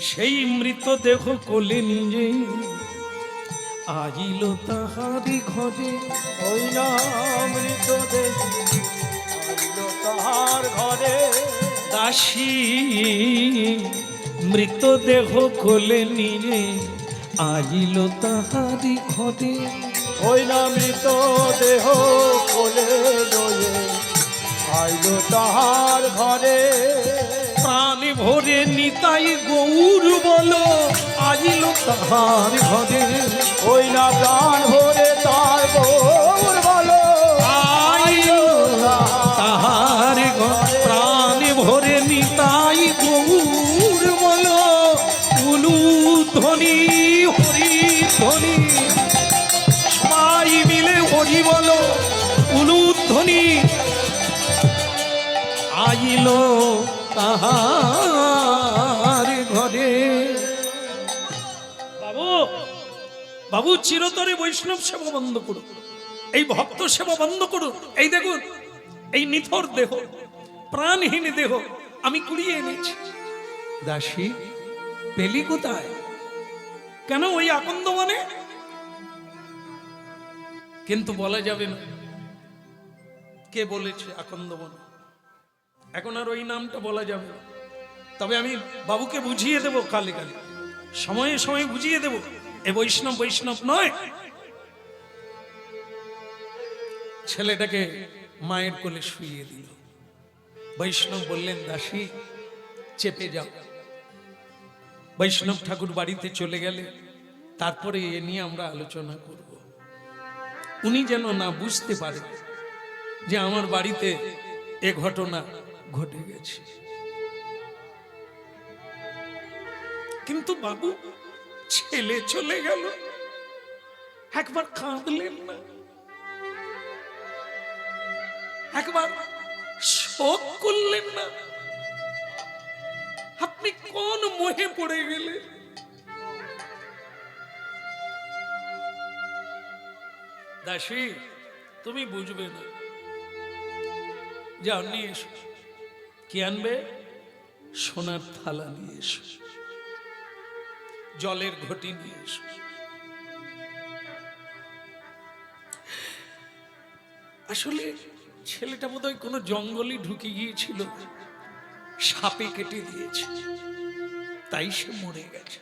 সেই মৃতদেহ কোলে নিজে আইল তাহারি ঘরে। ওই না মৃতদেহ আইল তাহার ঘরে। দাসী মৃতদেহ কোলে নিয়ে আইল তাহারি ঘরে। ওই না মৃতদেহ কোলে লয়ে আইল তাহার ঘরে। প্রাণ ভরে নিতাই গৌর বলো আইল তাহার ঘরে। ওই না প্রাণ ভরে তার গৌর বলো আইল তাহার ঘরে। প্রাণ ভরে নিতাই গৌর বলো উলু ধ্বনি হরি ধ্বনি। সবাই মিলে হরি বলো উলু ধ্বনি। আইল তাহার ঘরে। বাবু বাবু চিরতরে বৈষ্ণব সেবা বন্ধ করুন, এই ভক্ত সেবা বন্ধ করুন। এই দেখুন এই নিথর দেহ, প্রাণহীন দেহ আমি কুড়িয়ে এনেছি। দাসী পেলি কোথায়? কেন ওই আকন্দ মানে? কিন্তু বলা যাবে না কে বলেছে আকন্দ বনে। এখন আর ওই নামটা বলা যাবে না। তবে আমি বাবুকে বুঝিয়ে দেব, কালে কালে সময়ে সময়ে বুঝিয়ে দেব এ বৈষ্ণব বৈষ্ণব নয়। ছেলেটাকে মায়ের কোলে শুইয়ে দিল। বৈষ্ণব বললেন দাসী চেপে যাও। বৈষ্ণব ঠাকুর বাড়িতে চলে গেলে তারপরে এ নিয়ে আমরা আলোচনা করব। উনি যেন না বুঝতে পারে যে আমার বাড়িতে এ ঘটনা ঘটে গেছে। কিন্তু বাবু ছেলে চলে গেল, একবার কাঁদলেন না, একবার শোক করলেন না? আপনি কোন মোহে পড়ে গেলেন? দাসী তুমি বুঝবে না। যাও নিয়ে এসো। কি আনবে? সোনার থালা নিয়ে এসো, জলের ঘটি নিয়ে এসো। আসলে ছেলেটা বোধহয় কোনো জঙ্গলে ঢুকে গিয়েছিল, সাপে কেটে দিয়েছে, তাই সে মরে গেছে।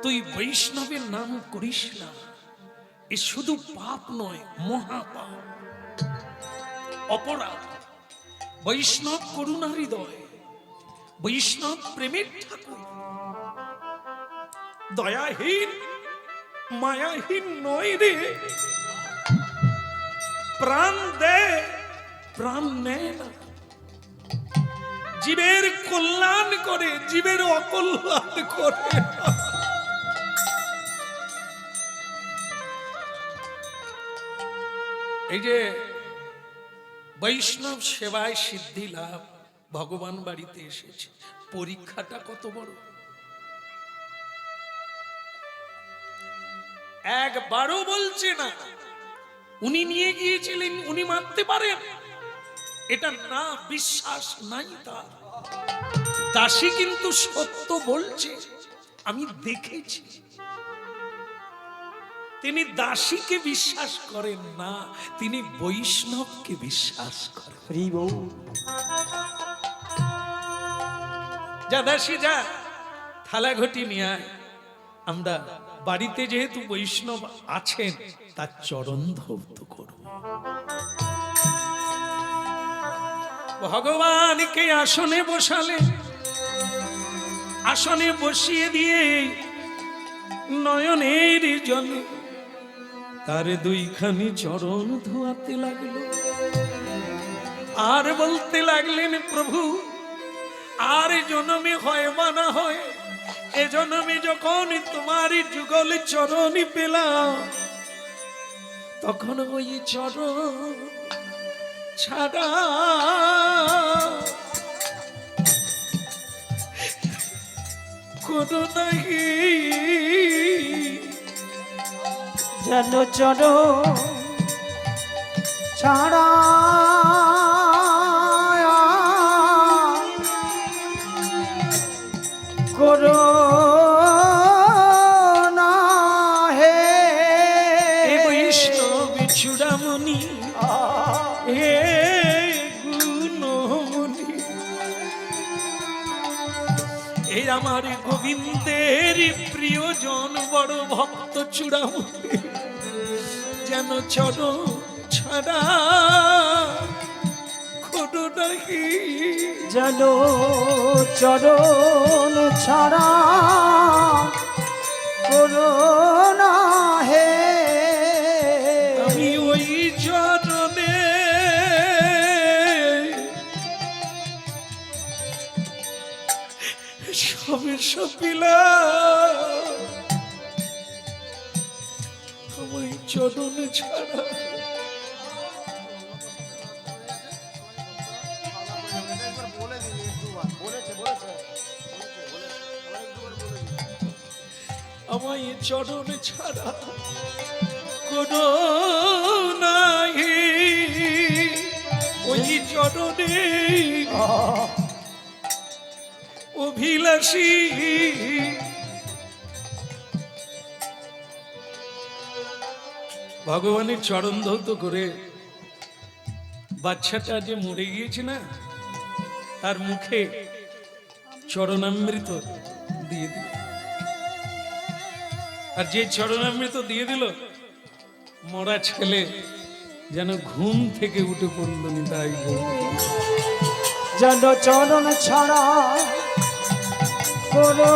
তুই বৈষ্ণবের নাম করিস না, এ শুধু পাপ নয়, মহাপাপ, অপরাধ। বৈষ্ণব করুণা হৃদয়, বৈষ্ণব প্রেমের ঠাকুর, দয়াহীন মায়াহীন নয় রে। প্রাণ দে, প্রাণ নেয় না। জীবের কল্যাণ করে, জীবের অকল্যাণ করে না। এই যে বৈষ্ণব সেবায় সিদ্ধি লাভ, ভগবান বাড়িতে এসেছে, পরীক্ষাটা কত বড়। একবারও বলছে না উনি নিয়ে গিয়েছিলেন, উনি মানতে পারেন, এটা না বিশ্বাস নাই তার। দাসী কিন্তু সত্য বলছে, আমি দেখেছি। তিনি দাসীকে বিশ্বাস করেন না, তিনি বৈষ্ণবকে বিশ্বাস করেন। যা দাসী যা, থালা ঘটি নিয়ে আয়, আমরা বাড়িতে যেহেতু বৈষ্ণব আছেন তার চরণ ধৌত করব। ভগবানকে আসনে বসালে, আসনে বসিয়ে দিয়ে নয়নের জলে তার দুইখানি চরণ ধোয়াতে লাগলো, আর বলতে লাগলেন, প্রভু আর জন্মে হয় বা না হয়, এ জন্মে যখন তোমার যুগল চরণ পেলাম, তখন ওই চরণ ছাড়া কোনো নাহি যেন চরণ ছাড়া করো না হে বৈষ্ণব চূড়ামণি, হে গুণমণি, এই আমার গোবিন্দের প্রিয়জন বড় ভক্ত চূড়ামণি, যেন চরণ ছাড়া কোনো নাহি যেন চরণ ছাড়া করো না হে আমি ওই চরণে সবে সপিলা, আমি চরণ ছাড়া আমায় চরণ ছাড়া কোনো নাহি, ওই চরণে অভিলাষী ভগবানের চরণ ধৌত করে বাচ্চাটা যে মরে গিয়েছে না, তার মুখে চরণামৃত দিয়ে দিল, আর যে চরণামৃত দিয়ে দিল, মরা ছেলে যেন ঘুম থেকে উঠে পড়ল নিতাই গৌর। যেন চরণ ছাড়া করো